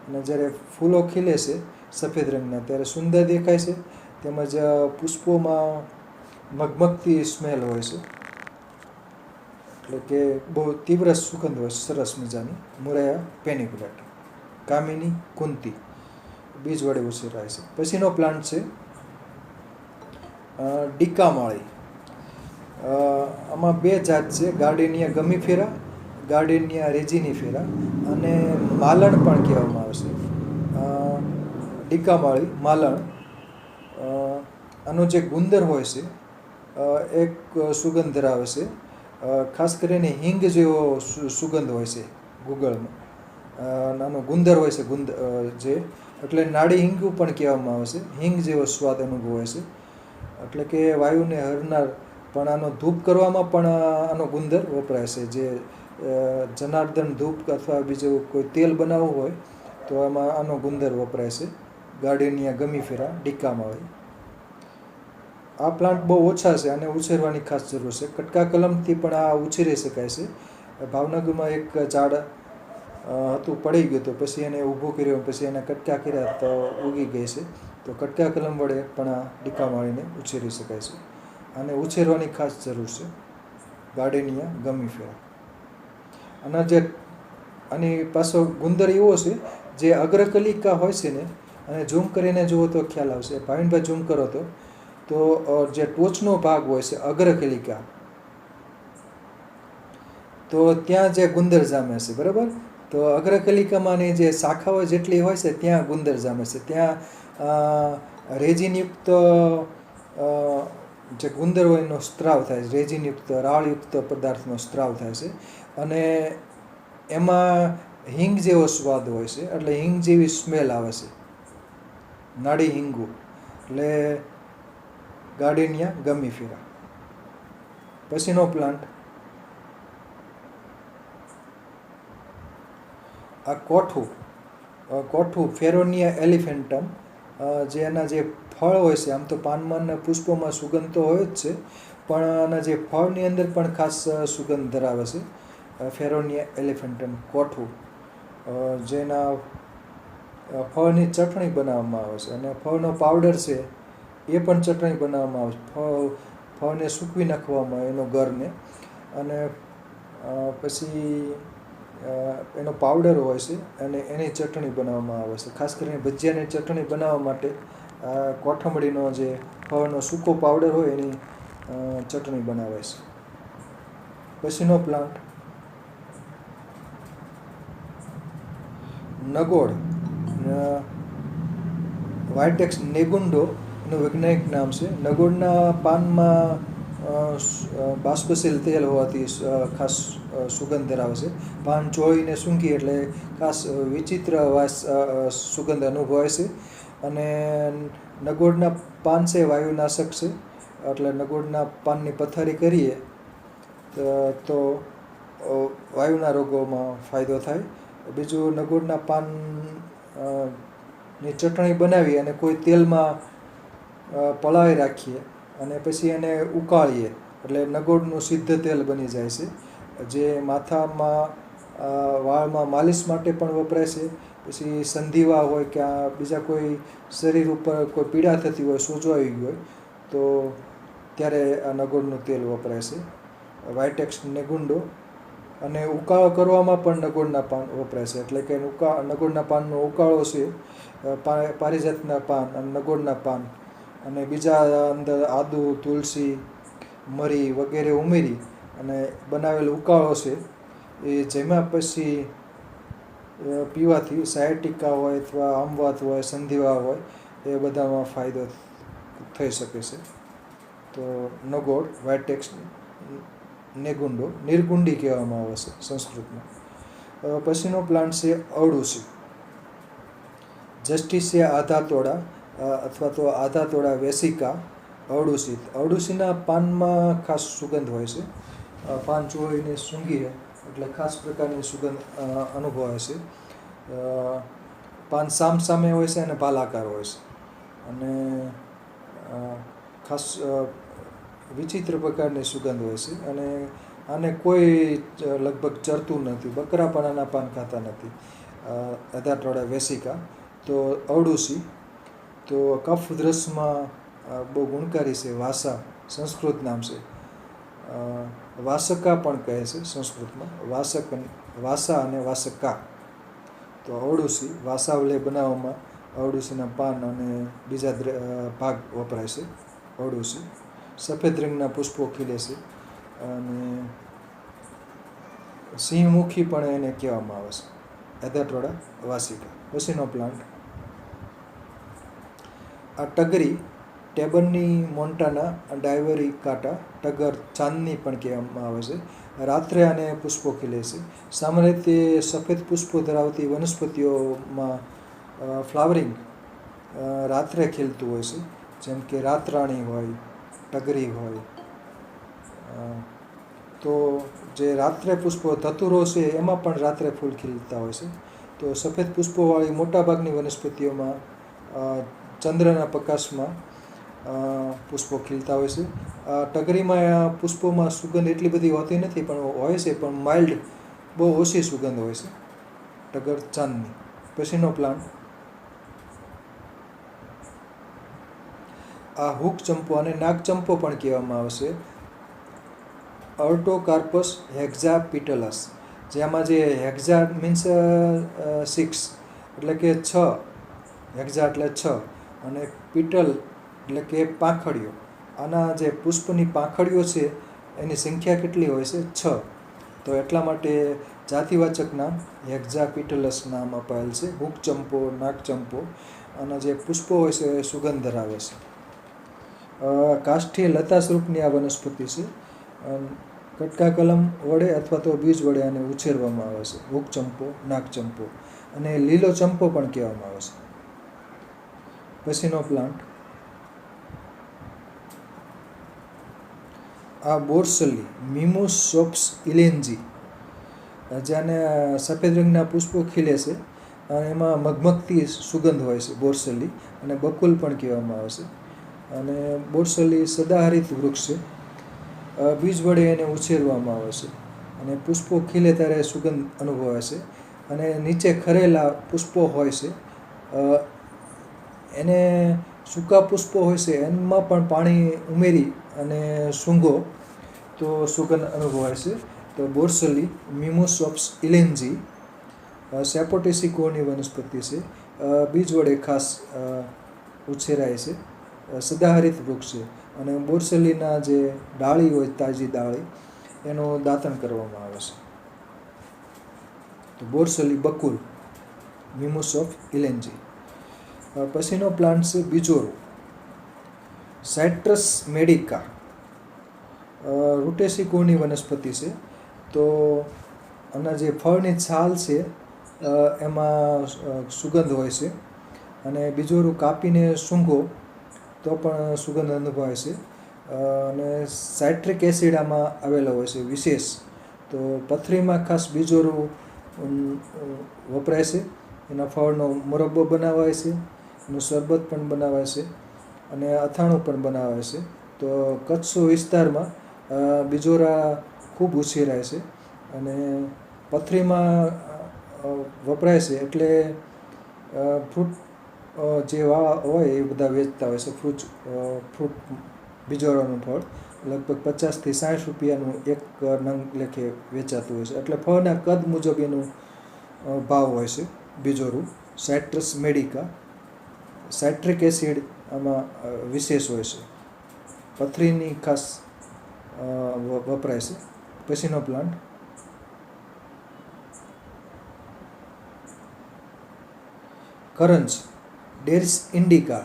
અને જ્યારે ફૂલો ખીલે છે સફેદ રંગના, ત્યારે સુંદર દેખાય છે. તેમજ પુષ્પોમાં મગમગતી સ્મેલ હોય છે, એટલે કે બહુ તીવ્ર સુગંધ હોય, સરસ મજાની. મુરૈયા પેનિક્યુલેટા, કામિની કુંતી, બીજ વડે ઉછેરાય છે. પછીનો પ્લાન્ટ છે ડીકામાળી. આમાં બે જાત છે, ગાર્ડેનિયા ગમીફેરા, ગાર્ડેનિયા રેજિનીફેરા, અને માલણ પણ કહેવામાં આવે છે. ડીકામાળી, માલણ, આનો જે ગુંદર હોય છે એક સુગંધ ધરાવે છે. ખાસ કરીને હિંગ જેવો સુગંધ હોય છે ગુગળમાં. આનો ગુંદર હોય છે જે, એટલે નાડી હિંગુ પણ કહેવામાં આવે છે. હિંગ જેવો સ્વાદ અનુભવાય છે, એટલે કે વાયુને હરનાર. પણ આનો ધૂપ કરવામાં પણ આનો ગુંદર વપરાય છે. જે જનાર્દન ધૂપ અથવા બીજું કોઈ તેલ બનાવવું હોય તો એમાં આનો ગુંદર વપરાય છે. ગાર્ડેનિયા ગમીફેરા, ડીકામાળી. આ પ્લાન્ટ બહુ ઓછા છે, આને ઉછેરવાની ખાસ જરૂર છે. કટકા કલમથી પણ આ ઉછેરી શકાય છે. ભાવનગરમાં એક ઝાડ હતું, પડી ગયું, તો પછી એને ઊભું કર્યું, પછી એને કટકા કર્યા તો ઉગી ગઈ છે. તો કટકા કલમ વડે પણ આ ડીકામાળીને ઉછેરી શકાય છે. આને ઉછેરવાની ખાસ જરૂર છે. ગાર્ડેનિયા ગમીફેરા. આની પાછો ગુંદર એવો છે, જે અગ્રકલિકા હોય છે ને, અને ઝૂમ કરીને જુઓ તો ખ્યાલ આવશે. ભાવિનભાઈ ઝૂમ કરો તો જે ટોચનો ભાગ હોય છે અગ્રકલિકા, તો ત્યાં જે ગુંદર જામે છે, બરાબર. તો અગ્રકલિકામાંની જે શાખાઓ જેટલી હોય છે ત્યાં ગુંદર જામે છે. ત્યાં રેજિનયુક્ત જે ગુંદર હોય એનો સ્ત્રાવ થાય છે. રેજિનયુક્ત, રાળયુક્ત પદાર્થનો સ્ત્રાવ થાય છે, અને એમાં હિંગ જેવો સ્વાદ હોય છે, એટલે હિંગ જેવી સ્મેલ આવે છે, નાડી હિંગુ. એટલે ગાર્ડેનિયા ગમીફેરા. પછીનો પ્લાન્ટ આ કોઠું ફેરોનિયા એલિફેન્ટમ. જે એના જે ફળ હોય છે, આમ તો પાનમાં અને પુષ્પોમાં સુગંધ તો હોય જ છે, પણ આના જે ફળની અંદર પણ ખાસ સુગંધ ધરાવે છે. ફેરોનિયા એલિફેન્ટમ કોઠું, જેના ફળની ચટણી બનાવવામાં આવે છે, અને ફળનો પાવડર છે એ પણ ચટણી બનાવવામાં આવે છે. ફળને સૂકવી નાખવામાં આવે એનો ગરને, અને પછી એનો પાવડર હોય છે, અને એની ચટણી બનાવવામાં આવે છે. ખાસ કરીને ભજીયાની ચટણી બનાવવા માટે કોથમરીનો જે ફળનો સૂકો પાવડર હોય એની ચટણી બનાવે છે. પછીનો પ્લાન્ટ નગોડ, વાઇટેક્સ નેગુન્ડો એનું વૈજ્ઞાનિક નામ છે. નગોડના પાનમાં બાષ્પશીલ તેલ હોવાથી ખાસ સુગંધ ધરાવે છે. પાન ચોળીને સૂંઘીએ એટલે ખાસ વિચિત્ર સુગંધ અનુભવાય છે. અને નગોડના પાન છે વાયુનાશક છે, એટલે નગોડના પાનની પથારી કરીએ તો વાયુના રોગોમાં ફાયદો થાય. બીજું, નગોડના પાન ની ચટણી બનાવી અને કોઈ તેલમાં પલાળી રાખીએ અને પછી એને ઉકાળીએ એટલે નગોડનું સિદ્ધ તેલ બની જાય છે, જે માથામાં વાળમાં માલિશ માટે પણ વપરાય છે. પછી સંધિવા હોય કે બીજા કોઈ શરીર ઉપર કોઈ પીડા થતી હોય, સોજો આવી ગયો હોય, તો ત્યારે આ નગોડનું તેલ વપરાય છે, વાઇટેક્સ નેગુન્ડો. અને ઉકાળો કરવામાં પણ નગોડના પાન વપરાય છે, એટલે કે નગોડના પાનનો ઉકાળો છે, પારિજાતના પાન અને નગોડના પાન અને બીજા અંદર આદુ, તુલસી, મરી વગેરે ઉમેરી અને બનાવેલો ઉકાળો છે, એ જેમાં પછી પીવાથી સાયટિકા હોય અથવા આમવાત હોય, સંધિવા હોય, એ બધામાં ફાયદો થઈ શકે છે. તો નગોડ, વાઇટેક્સ નેગુન્ડો, નિર્ગુંડી કહેવામાં આવે છે સંસ્કૃતમાં. પછીનો પ્લાન્ટ છે અરડુસી, જસ્ટિસિયા આધાતોડા અથવા તો આધાતોડા વેસિકા, અરડુસી. અરડુસીના પાનમાં ખાસ સુગંધ હોય છે. પાન ચોળીને સૂંઘીએ એટલે ખાસ પ્રકારની સુગંધ અનુભવાય છે. પાન સામે હોય છે અને ભાલાકાર હોય છે, અને ખાસ વિચિત્ર પ્રકારની સુગંધ હોય છે. અને આને કોઈ લગભગ ચરતું નથી, બકરા પણ આના પાન ખાતા નથી. આધાતોડા વેસિકા. તો અરડુસી તો કફદ્રસમાં બહુ ગુણકારી છે. વાસા સંસ્કૃત નામ છે. વાસકા પણ કહે છે સંસ્કૃતમાં. વાસા અને વાસકા. તો અવડુસી વાસાવલે બનાવવામાં અવડુસીના પાન અને બીજા ભાગ વપરાય છે. અવડુસી સફેદ રંગના પુષ્પો ખીલે છે અને સિંહમુખી પણ એને કહેવામાં આવે છે. એદાટોડા વાસિકા. પછીનો પ્લાન્ટ આ ટગરી, ટેબરની મોન્ટાના ડાયવરિકાટા, ટગર ચાંદની પણ કહેવામાં આવે છે. રાત્રે આને પુષ્પો ખીલે છે. સામાન્ય રીતે સફેદ પુષ્પો ધરાવતી વનસ્પતિઓમાં ફ્લાવરિંગ રાત્રે ખીલતું હોય છે. જેમ કે રાતરાણી હોય, ટગરી હોય. તો જે રાત્રે પુષ્પો ધતુરો છે એમાં પણ રાત્રે ફૂલ ખીલતા હોય છે. તો સફેદ પુષ્પોવાળી મોટાભાગની વનસ્પતિઓમાં ચંદ્રના પ્રકાશમાં પુષ્પો ખીલતા હોય છે. ટગરીમાં પુષ્પોમાં સુગંધ એટલી બધી હોતી નથી, પણ હોય છે, પણ માઇલ્ડ, બહુ ઓછી સુગંધ હોય છે. ટગર ચાંદની. પછીનો પ્લાન્ટ આ હુક ચંપો અને નાગચંપો પણ કહેવામાં આવે છે. અર્ટોકાર્પસ હેક્ઝાપિટલસ. જેમાં જે હેક્ઝા મીન્સ 6 એટલે કે 6, હેક્ઝા એટલે 6 અને પિટલ એટલે કે પાંખડીઓ. આના જે પુષ્પની પાંખડીઓ છે એની સંખ્યા કેટલી હોય છે? 6. તો એટલા માટે જાતિવાચક નામ હેક્ઝાપિટલસ નામ અપાયેલ છે. હુકચંપો, નાગચંપો. અને જે પુષ્પો હોય છે એ સુગંધ ધરાવે છે. કાષ્ઠીય લતા સ્વરૂપની આ વનસ્પતિ છે. કટકા કલમ વડે અથવા તો બીજ વડે આને ઉછેરવામાં આવે છે. હુકચંપો, નાગચંપો. અને લીલો ચંપો પણ કહેવામાં આવે છે. પછીનો પ્લાન્ટ આ બોરસલી, મિમુસોપ્સ ઇલેન્જી. જેને સફેદ રંગના પુષ્પો ખીલે છે અને એમાં મગમગતી સુગંધ હોય છે. બોરસલી અને બકુલ પણ કહેવામાં આવે છે. અને બોરસલી સદાહરિત વૃક્ષ છે. બીજ વડે એને ઉછેરવામાં આવે છે અને પુષ્પો ખીલે ત્યારે સુગંધ અનુભવાય છે. અને નીચે ખરેલા પુષ્પો હોય છે. એને સૂકા પુષ્પો હોય છે એમાં પણ પાણી ઉમેરી અને સૂંઘો તો સુગંધ અનુભવાય છે. તો બોરસલી, મિમુસોપ્સ ઇલેન્જી સેપોટેસી કુળની વનસ્પતિ છે. બીજ વડે ખાસ ઉછેરાય છે. સદાહરિત વૃક્ષ છે. અને બોરસલીના જે ડાળી હોય, તાજી ડાળી, એનું દાંતણ કરવામાં આવે છે. તો બોરસલી, બકુલ, મિમુસોપ્સ ઇલેન્જી. પછીનો પ્લાન્ટ છે બીજોરું, સાઇટ્રસ મેડિકા. રૂટેસી કુળની વનસ્પતિ છે. તો આના જે ફળની છાલ છે એમાં સુગંધ હોય છે. અને બીજોરું કાપીને સૂંઘો તો પણ સુગંધ અનુભવાય છે. અને સાઇટ્રિક એસિડ આમાં આવેલો હોય છે વિશેષ. તો પથરીમાં ખાસ બીજોરું વપરાય છે. એના ફળનો મુરબ્બો બનાવાય છે, એનું શરબત પણ બનાવાય છે અને અથાણું પણ બનાવાય છે. તો કચ્છ વિસ્તારમાં બીજોરા ખૂબ ઉછેરાય છે અને પથરીમાં વપરાય છે. એટલે ફ્રૂટ જે હોય એ બધા વેચતા હોય છે. ફ્રૂટ બીજોરાનું ફળ લગભગ 50 થી 60 રૂપિયાનું એક નંગ લેખે વેચાતું હોય છે. એટલે ફળના કદ મુજબ એનું ભાવ હોય છે. બીજોરું, સાઇટ્રસ મેડિકા. સાઇટ્રિક એસિડ આમાં વિશેષ હોય છે. પથરીની ખાસ વપરાય છે. પછીનો પ્લાન્ટ કરંજ, ડેરિસ ઇન્ડિકા.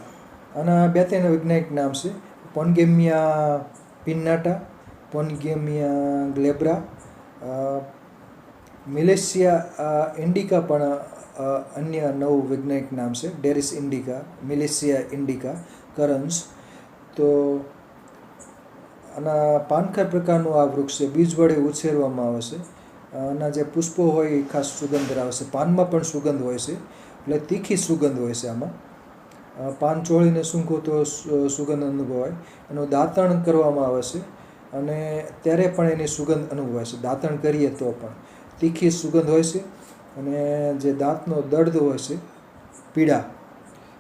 આના 2-3 વૈજ્ઞાનિક નામ છે. પોનગેમિયા પિન્નાટા, પોનગેમિયા ગ્લેબ્રા, મિલેસિયા ઇન્ડિકા પણ અન્ય નવું વૈજ્ઞાનિક નામ છે. ડેરિસ ઇન્ડિકા, મિલેસિયા ઇન્ડિકા, કરંજ. તો આના પાનખર પ્રકારનું આ વૃક્ષ છે. બીજ વડે ઉછેરવામાં આવે છે. આના જે પુષ્પો હોય એ ખાસ સુગંધ ધરાવે છે. પાનમાં પણ સુગંધ હોય છે. એટલે તીખી સુગંધ હોય છે આમાં. પાન ચોળીને સૂંઘો તો સુગંધ અનુભવાય. એનું દાંતણ કરવામાં આવે છે અને ત્યારે પણ એની સુગંધ અનુભવાય છે. દાંતણ કરીએ તો પણ તીખી સુગંધ હોય છે. અને જે દાંતનો દર્દ હોય છે, પીડા,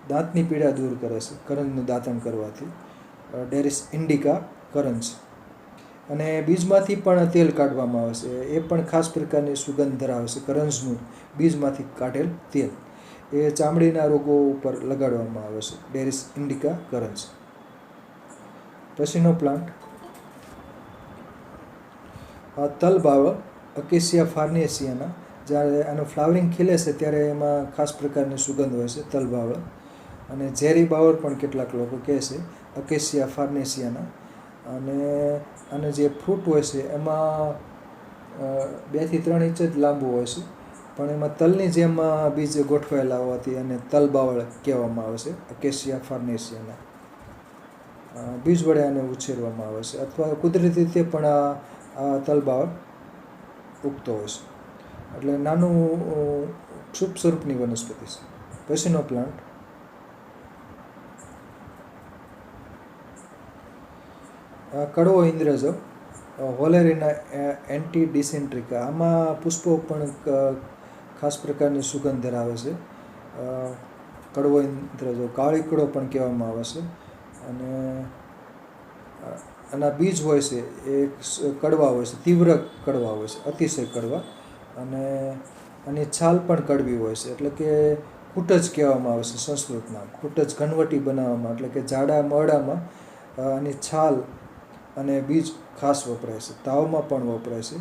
દાંતની પીડા દૂર કરે છે કરંજનું દાંતણ કરવાથી. ડેરિસ ઇન્ડિકા કરંજ. અને બીજમાંથી પણ તેલ કાઢવામાં આવે છે, એ પણ ખાસ પ્રકારની સુગંધ ધરાવે છે. કરંજનું બીજમાંથી કાઢેલ તેલ એ ચામડીના રોગો ઉપર લગાડવામાં આવે છે. ડેરિસ ઇન્ડિકા કરંજ. પછીનો પ્લાન્ટ તલબાવળ, અકેસિયા ફાર્નેસિયાના. જ્યારે આનું ફ્લાવરિંગ ખીલે છે ત્યારે એમાં ખાસ પ્રકારની સુગંધ હોય છે તલબાવળ. અને ઝેરી બાવળ પણ કેટલાક લોકો કહે છે, અકેસિયા ફાર્નેસિયાના. અને આને જે ફ્રૂટ હોય છે એમાં 2 થી 3 ઇંચ જ લાંબુ હોય છે, પણ એમાં તલની જેમ બીજ ગોઠવાયેલા હોવાથી અને તલબાવળ કહેવામાં આવે છે, અકેસિયા ફાર્નેસિયાના. બીજ વડે આને ઉછેરવામાં આવે છે અથવા કુદરતી રીતે પણ આ તલબાવળ ઉગતો હોય છે. એટલે નાનું ક્ષુપ સ્વરૂપની વનસ્પતિ છે. પછીનો પ્લાન્ટ કડવો ઇન્દ્રજવ, હોલેરીના એન્ટીડિસેન્ટ્રિકા. આમાં પુષ્પો પણ ખાસ પ્રકારની સુગંધ ધરાવે છે. કડવો ઇન્દ્રજવ, કાળીકડો પણ કહેવામાં આવે છે. અને આના બીજ હોય છે એ કડવા હોય છે, તીવ્ર કડવા હોય છે, અતિશય કડવા. અને આની છાલ પણ કડવી હોય છે, એટલે કે કૂટજ કહેવામાં આવે છે સંસ્કૃત નામ. કૂટજ ઘનવટી બનાવવામાં, એટલે કે જાડા મરડામાં આની છાલ અને બીજ ખાસ વપરાય છે. તાવમાં પણ વપરાય છે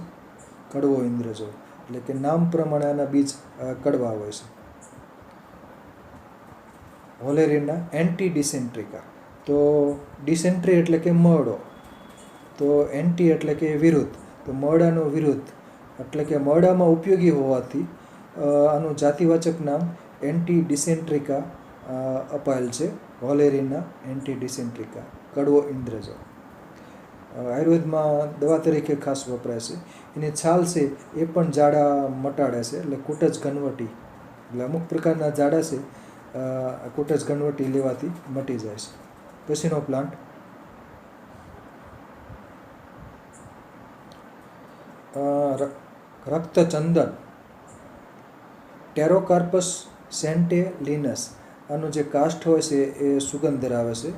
કડવો ઇન્દ્રજવ, એટલે કે નામ પ્રમાણે આના બીજ કડવા હોય છે. હોલેરીના એન્ટીડિસેન્ટ્રિકા. તો ડિસેન્ટ્રી એટલે કે મરડો, તો એન્ટી એટલે કે વિરુદ્ધ, તો મરડાનો વિરુદ્ધ, એટલે કે મરડામાં ઉપયોગી હોવાથી આનું જાતિવાચક નામ એન્ટીડિસેન્ટ્રિકા અપાયેલ છે. હોલેરીના એન્ટીડિસેન્ટ્રિકા, કડવો ઇન્દ્રજવ. આયુર્વેદમાં દવા તરીકે ખાસ વપરાય છે. એની છાલ છે એ પણ જાડા મટાડે છે, એટલે કૂટજ ઘનવટી. એટલે અમુક પ્રકારના જાડા છે કૂટજ ઘનવટી લેવાથી મટી જાય છે. પછીનો પ્લાન્ટ રક્તચંદન, ટેરોકાર્પસ સેન્ટેલિનસ. આનું જે કાષ્ઠ હોય છે એ સુગંધ ધરાવે છે.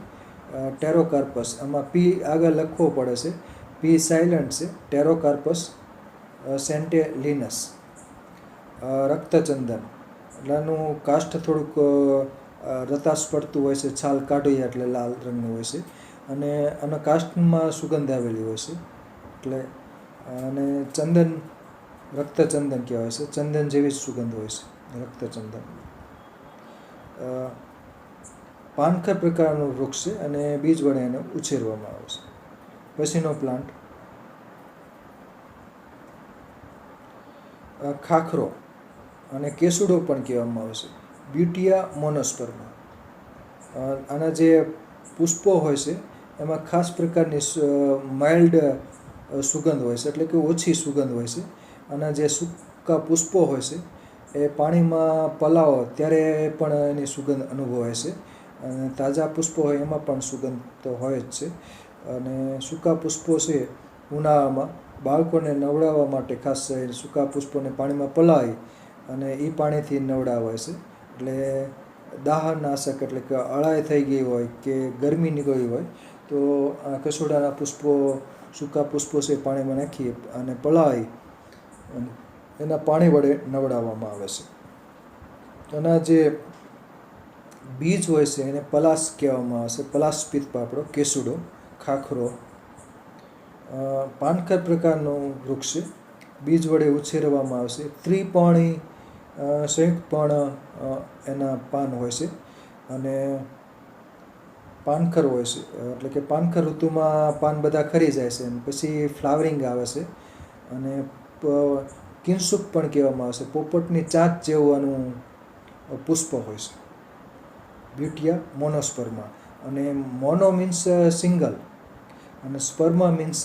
ટેરોકાર્પસ, આમાં પી આગળ લખવો પડે છે, પી સાયલન્ટ છે. ટેરોકાર્પસ સેન્ટેલિનસ, રક્તચંદન. એટલે આનું કાષ્ઠ થોડુંક રતાશ પડતું હોય છે, છાલ કાઢીએ એટલે લાલ રંગનું હોય છે. અને આના કાષ્ઠમાં સુગંધ આવેલી હોય છે. એટલે અને ચંદન, રક્તચંદન કહેવાય છે. ચંદન જેવી જ સુગંધ હોય છે રક્તચંદન. પાનખર પ્રકારનું વૃક્ષ છે અને બીજ વડે એને ઉછેરવામાં આવે છે. પછીનો પ્લાન્ટ ખાખરો અને કેસુડો પણ કહેવામાં આવે છે, બ્યુટિયા મોનોસ્પર્મા. આના જે પુષ્પો હોય છે એમાં ખાસ પ્રકારની માઇલ્ડ સુગંધ હોય છે, એટલે કે ઓછી સુગંધ હોય છે. આના જે સૂકા પુષ્પો હોય છે એ પાણીમાં પલાળો ત્યારે પણ એની સુગંધ અનુભવાય છે. અને તાજા પુષ્પો હોય એમાં પણ સુગંધ તો હોય જ છે. અને સૂકા પુષ્પો છે ઉનાળામાં બાળકોને નવડાવવા માટે ખાસ સૂકા પુષ્પોને પાણીમાં પલાળી અને એ પાણીથી નવડાવાય છે. એટલે દાહનાશક, એટલે કે અળાઈ થઈ ગઈ હોય કે ગરમી નીકળી હોય તો આ કેસુડાના પુષ્પો, સૂકા પુષ્પો છે પાણીમાં નાખી અને પલાળી એના પાણી વડે નવડાવવામાં આવે છે. એના જે બીજ હોય છે એને પલાસ કહેવામાં આવે છે, પલાસ પિત્તપાપડો, કેસુડો, ખાખરો. પાનખર પ્રકારનું વૃક્ષ છે, બીજ વડે ઉછેરવામાં આવે છે. ત્રિપર્ણી સંયુક્તપર્ણ એના પાન હોય છે અને પાનખર હોય છે, એટલે કે પાનખર ઋતુમાં પાન બધા ખરી જાય છે અને પછી ફ્લાવરિંગ આવે છે. અને કિંશુક પણ કહેવામાં આવે છે, પોપટની ચાંચ જેવું આનું પુષ્પ હોય છે, બ્યુટિયા મોનોસ્પર્મા. અને મોનો મીન્સ સિંગલ અને સ્પર્મા મીન્સ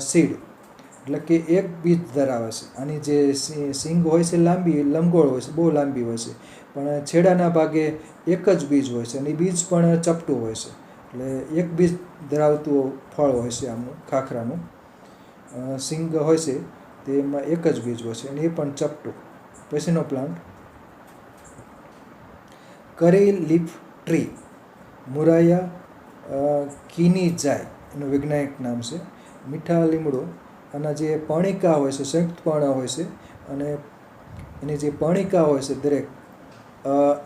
સીડ, એટલે કે એક બીજ ધરાવે છે. આની જે સિંગ હોય છે લાંબી, લંબગોળ હોય છે, બહુ લાંબી હોય છે, પણ છેડાના ભાગે એક જ બીજ હોય છે અને એ બીજ પણ ચપટું હોય છે. એટલે એક બીજ ધરાવતું ફળ હોય છે આમનું ખાખરાનું. સિંગ હોય છે તેમાં એક જ બીજ હોય છે અને એ પણ ચપટું. પછીનો પ્લાન્ટ કરી લીફ ટ્રી, મુરાયા કિનીજાય એનું વૈજ્ઞાનિક નામ છે. મીઠા લીમડો, આના જે પર્ણિકા હોય છે, સંયુક્ત પર્ણ હોય છે, અને એની જે પર્ણિકા હોય છે દરેક,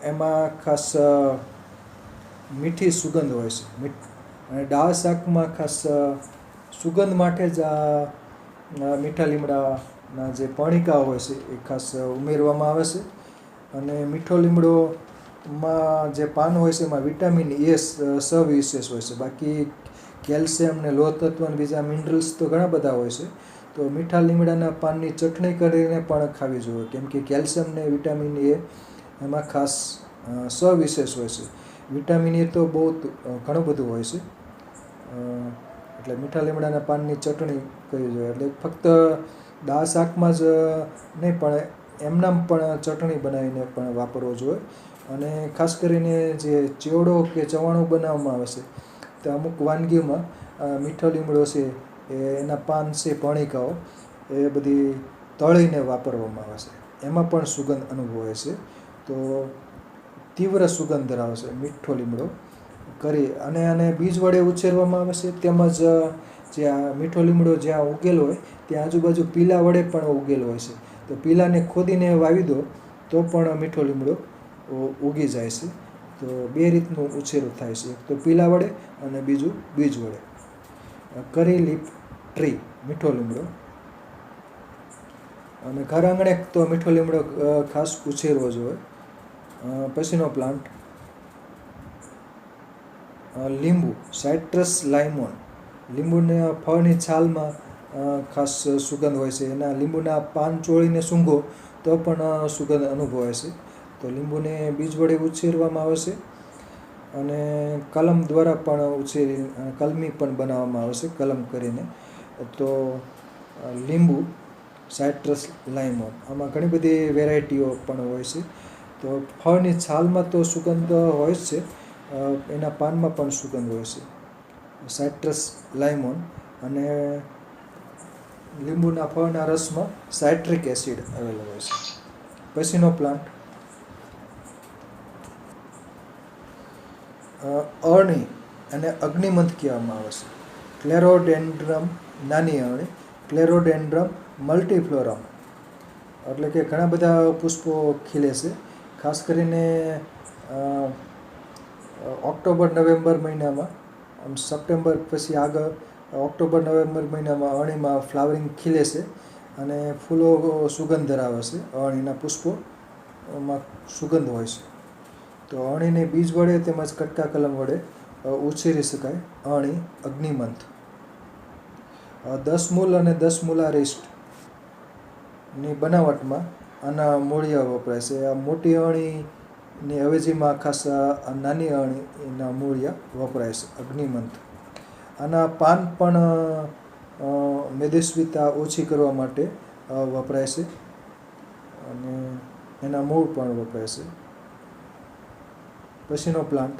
એમાં ખાસ મીઠી સુગંધ હોય છે. અને દાળ શાકમાં ખાસ સુગંધ માટે જ આ મીઠા લીમડાના જે પર્ણિકા હોય છે એ ખાસ ઉમેરવામાં આવે છે. અને મીઠો લીમડોમાં જે પાન હોય છે એમાં વિટામિન એ સવિશેષ હોય છે. બાકી કેલ્શિયમ ને લોહ તત્વ અને બીજા મિનરલ્સ તો ઘણા બધા હોય છે. તો મીઠા લીમડાના પાનની ચટણી કરીને પણ ખાવી જોઈએ, કેમ કે કેલ્શિયમ ને વિટામિન એ એમાં ખાસ સવિશેષ હોય છે. વિટામિન એ તો બહુ ઘણું બધું હોય છે. એટલે મીઠા લીમડાના પાનની ચટણી કરવી જોઈએ. એટલે ફક્ત દાળ શાકમાં જ નહીં પણ એમનામ પણ ચટણી બનાવીને પણ વાપરવો જોઈએ. અને ખાસ કરીને જે ચેવડો કે ચવાણું બનાવવામાં આવે છે તો અમુક વાનગીઓમાં મીઠો લીમડો છે એના પાન છે, પર્ણિકાઓ એ બધી તળીને વાપરવામાં આવે છે. એમાં પણ સુગંધ અનુભવાય છે. તો તીવ્ર સુગંધ ધરાવે છે મીઠો લીમડો કરી. અને આને બીજ વડે ઉછેરવામાં આવે છે. તેમજ જે આ મીઠો લીમડો જ્યાં ઉગેલો હોય ત્યાં આજુબાજુ પીલા વડે પણ ઉગેલો હોય છે. તો પીલાને ખોદીને વાવી દો તો પણ મીઠો લીમડો ઉગી જાય છે. તો બે રીતનું ઉછેર થાય છે, એક તો પીલા વડે અને બીજું બીજ વડે. કરી લીફ ટ્રી, મીઠો લીમડો. અને ઘર આંગણે તો મીઠો લીમડો ખાસ ઉછેરવો જોઈએ. પછીનો પ્લાન્ટ લીંબુ, સાઇટ્રસ લાઇમોન. લીંબુના ફળની છાલમાં ખાસ સુગંધ હોય છે. એના લીંબુના પાન ચોળીને સૂંઘો તો પણ સુગંધ અનુભવાય છે. તો લીંબુને બીજ વડે ઉછેરવામાં આવે છે. અને કલમ દ્વારા પણ કલમી પણ બનાવવામાં આવે છે, કલમ કરીને. તો લીંબુ, સાઇટ્રસ લાઇમોન, આમાં ઘણી બધી વેરાયટીઓ પણ હોય છે. તો ફળની છાલમાં તો સુગંધ હોય જ છે, એના પાનમાં પણ સુગંધ હોય છે. સાઇટ્રસ લાઇમોન. અને લીંબુના ફળના રસમાં સાઇટ્રિક એસિડ આવેલો હોય છે. પછીનો પ્લાન્ટ અરણી અને અગ્નિમંથ કહેવામાં આવે છે. ક્લેરોડેન્ડ્રમ, નાની અરણી, ક્લેરોડેન્ડ્રમ મલ્ટીફ્લોરમ. એટલે કે ઘણા બધા પુષ્પો ખીલે છે. ખાસ કરીને ઓક્ટોબર નવેમ્બર મહિનામાં, સપ્ટેમ્બર પછી આગળ ઓક્ટોબર નવેમ્બર મહિનામાં અરણીમાં ફ્લાવરિંગ ખીલે છે અને ફૂલો સુગંધ ધરાવે છે. અરણીના પુષ્પોમાં સુગંધ હોય છે. તો અરણીને બીજ વડે તેમજ કટકા કલમ વડે ઉછેરી શકાય. અરણી, અગ્નિમંથ. 10 મૂલ અને 10 મૂલારિસ્ટની બનાવટમાં આના મૂળિયા વપરાય છે. આ મોટી અરણીની અવેજીમાં ખાસ નાની અરણીના મૂળિયા વપરાય છે, અગ્નિમંથ. આના પાન પણ મેદસ્વીતા ઓછી કરવા માટે વપરાય છે. અને એના મૂળ પણ વપરાય છે. પછીનો પ્લાન્ટ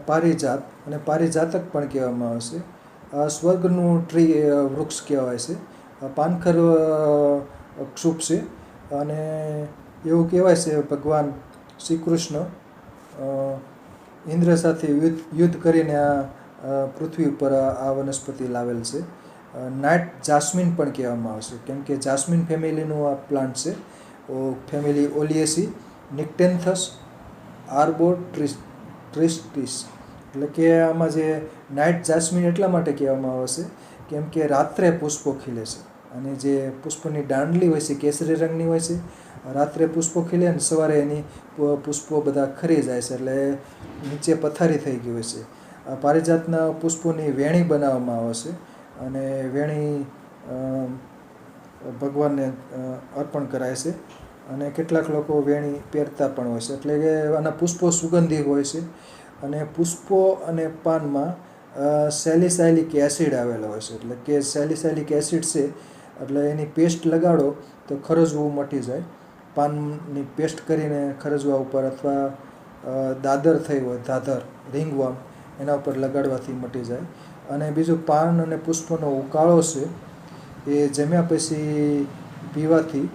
પારિજાત, અને પારિજાતક પણ કહેવામાં આવે છે. સ્વર્ગનું ટ્રી, વૃક્ષ કહેવાય છે. પાનખર ક્ષુપ છે. અને એવું કહેવાય છે ભગવાન શ્રી કૃષ્ણ ઇન્દ્ર સાથે યુદ્ધ કરીને આ પૃથ્વી ઉપર આ વનસ્પતિ લાવેલ છે. નાઇટ જાસ્મિન પણ કહેવામાં આવે છે, કેમ કે જાસ્મિન ફેમિલીનું આ પ્લાન્ટ છે. ફેમિલી ઓલિયેસી, નિક્ટેન્થસ આર્બોટ્રિસ્ટિસ. એટલે કે આમાં જે નાઇટ જાસ્મિન એટલા માટે કહેવામાં આવે છે કેમ કે રાત્રે પુષ્પો ખીલે છે. અને જે પુષ્પની દાંડલી હોય છે કેસરી રંગની હોય છે. રાત્રે પુષ્પો ખીલે અને સવારે એની પુષ્પો બધા ખરી જાય છે, એટલે નીચે પથારી થઈ ગઈ હોય છે. આ પારિજાતના પુષ્પોની વેણી બનાવવામાં આવે છે અને વેણી ભગવાનને અર્પણ કરાય છે. અને કેટલાક લોકો વેણી પહેરતા પણ હોય છે. એટલે કે આના પુષ્પો સુગંધી હોય છે. અને પુષ્પો અને પાનમાં સેલિસાઇલિક એસિડ આવેલો હોય છે. એટલે કે સેલિસાઇલિક એસિડ છે એટલે એની પેસ્ટ લગાડો તો ખરજવું મટી જાય. પાનની પેસ્ટ કરીને ખરજવા ઉપર, અથવા દાદર થઈ હોય, દાદર, રિંગવર્મ, એના ઉપર લગાડવાથી મટી જાય. અને બીજું, પાન અને પુષ્પનો ઉકાળો છે એ જમ્યા પછી પીવાથી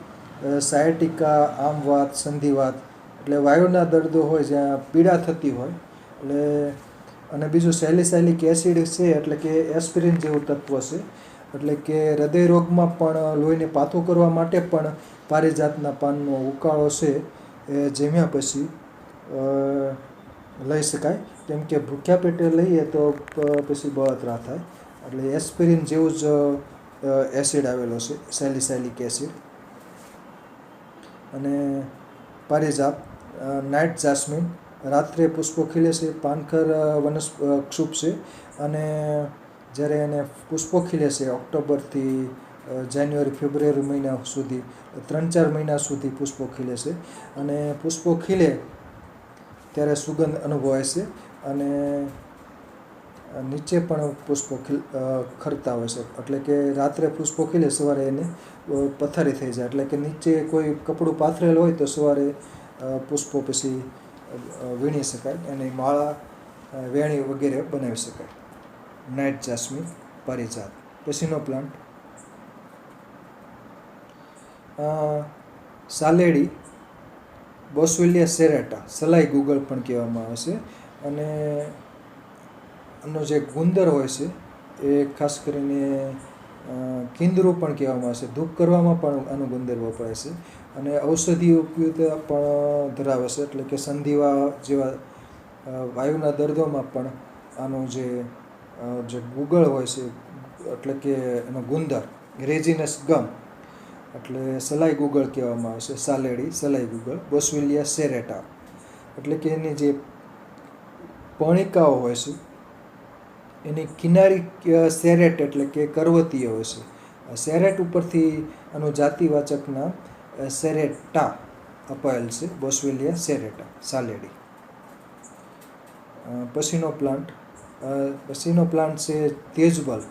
સાયટિકા, આમવાત, સંધિવાત એટલે વાયુના દર્દો હોય જ્યાં પીડા થતી હોય એટલે. અને બીજું સેલિસાઇલિક એસિડ છે એટલે કે એસ્પિરિન જેવું તત્વ છે એટલે કે હૃદય રોગમાં પણ લોહીને પાતળું કરવા માટે પણ પારિજાતના પાનનો ઉકાળો છે એ જમ્યા પછી લઈ શકાય. કેમ કે ભૂખ્યા પેટે લઈએ તો પછી બળતરા થાય એટલે એસ્પિરિન જેવું જ એસિડ આવેલો છે, સેલિસાઇલિક એસિડ. અને પારિજાત, નાઇટ જાસ્મિન, રાત્રે પુષ્પો ખીલે છે, પાનખર ક્ષુપ છે. અને જ્યારે એને પુષ્પો ખીલે છે ઓક્ટોબરથી જાન્યુઆરી ફેબ્રુઆરી મહિના સુધી, 3-4 મહિના સુધી પુષ્પો ખીલે છે. અને પુષ્પો ખીલે ત્યારે સુગંધ અનુભવાય છે અને નીચે પણ પુષ્પો ખરતા હોય છે એટલે કે રાત્રે પુષ્પો ખીલે, સવારે એને પથારી થઈ જાય એટલે કે નીચે કોઈ કપડું પાથરેલું હોય તો સવારે પુષ્પો પછી વીણી શકાય, એની માળા, વેણી વગેરે બનાવી શકાય. Night jasmine, Parijat. પછીનો પ્લાન્ટ સાલેડી, બોસવેલિયા સેરેટા, સલાઈ ગુગળ પણ કહેવામાં આવે છે. અને આનો જે ગુંદર હોય છે એ ખાસ કરીને કિંદરું પણ કહેવામાં આવે છે. ધૂપ કરવામાં પણ આનું ગુંદર વપરાય છે. અને ઔષધીય ઉપયોગિતા પણ ધરાવે છે એટલે કે સંધિવા જેવા વાયુના દર્દોમાં પણ આનો જે ગુગળ હોય છે એટલે કે એનો ગુંદર, રેઝિનસ ગમ એટલે સલાઈ ગુગળ કહેવામાં આવે છે. સાલેડી, સલાઈ ગુગળ, બોસવેલિયા સેરેટા એટલે કે એની જે પર્ણિકાઓ હોય છે એની કિનારી સેરેટ એટલે કે કરવતીય હોય છે. સેરેટ ઉપરથી આનું જાતિવાચક નામ સેરેટા અપાયેલ છે, બોસવેલિયા સેરેટા, સાલેડી. પછીનો પ્લાન્ટ છે તેજબલ,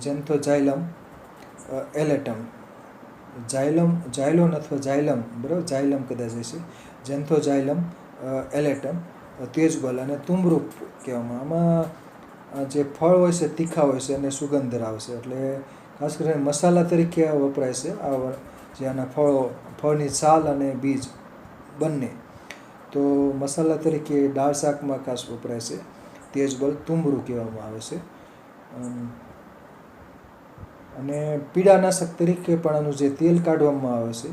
ઝેન્થોઝાઇલમ એલેટમ. ઝાયલોન અથવા ઝાયલમ, બરાબર, ઝાયલમ કદાચ હશે. ઝેન્થોઝાઇલમ એલેટમ, તેજબલ અને તુમરૂપ કહેવામાં. આમાં જે ફળ હોય છે તીખા હોય છે અને સુગંધ ધરાવે છે એટલે ખાસ કરીને મસાલા તરીકે વપરાય છે. આ જે આના ફળની છાલ અને બીજ બંને, તો મસાલા તરીકે દાળ શાકમાં ખાસ વપરાય છે. તેજબલ, તુમરૂ કહેવામાં આવે છે. અને પીડાનાશક તરીકે પણ આનું જે તેલ કાઢવામાં આવે છે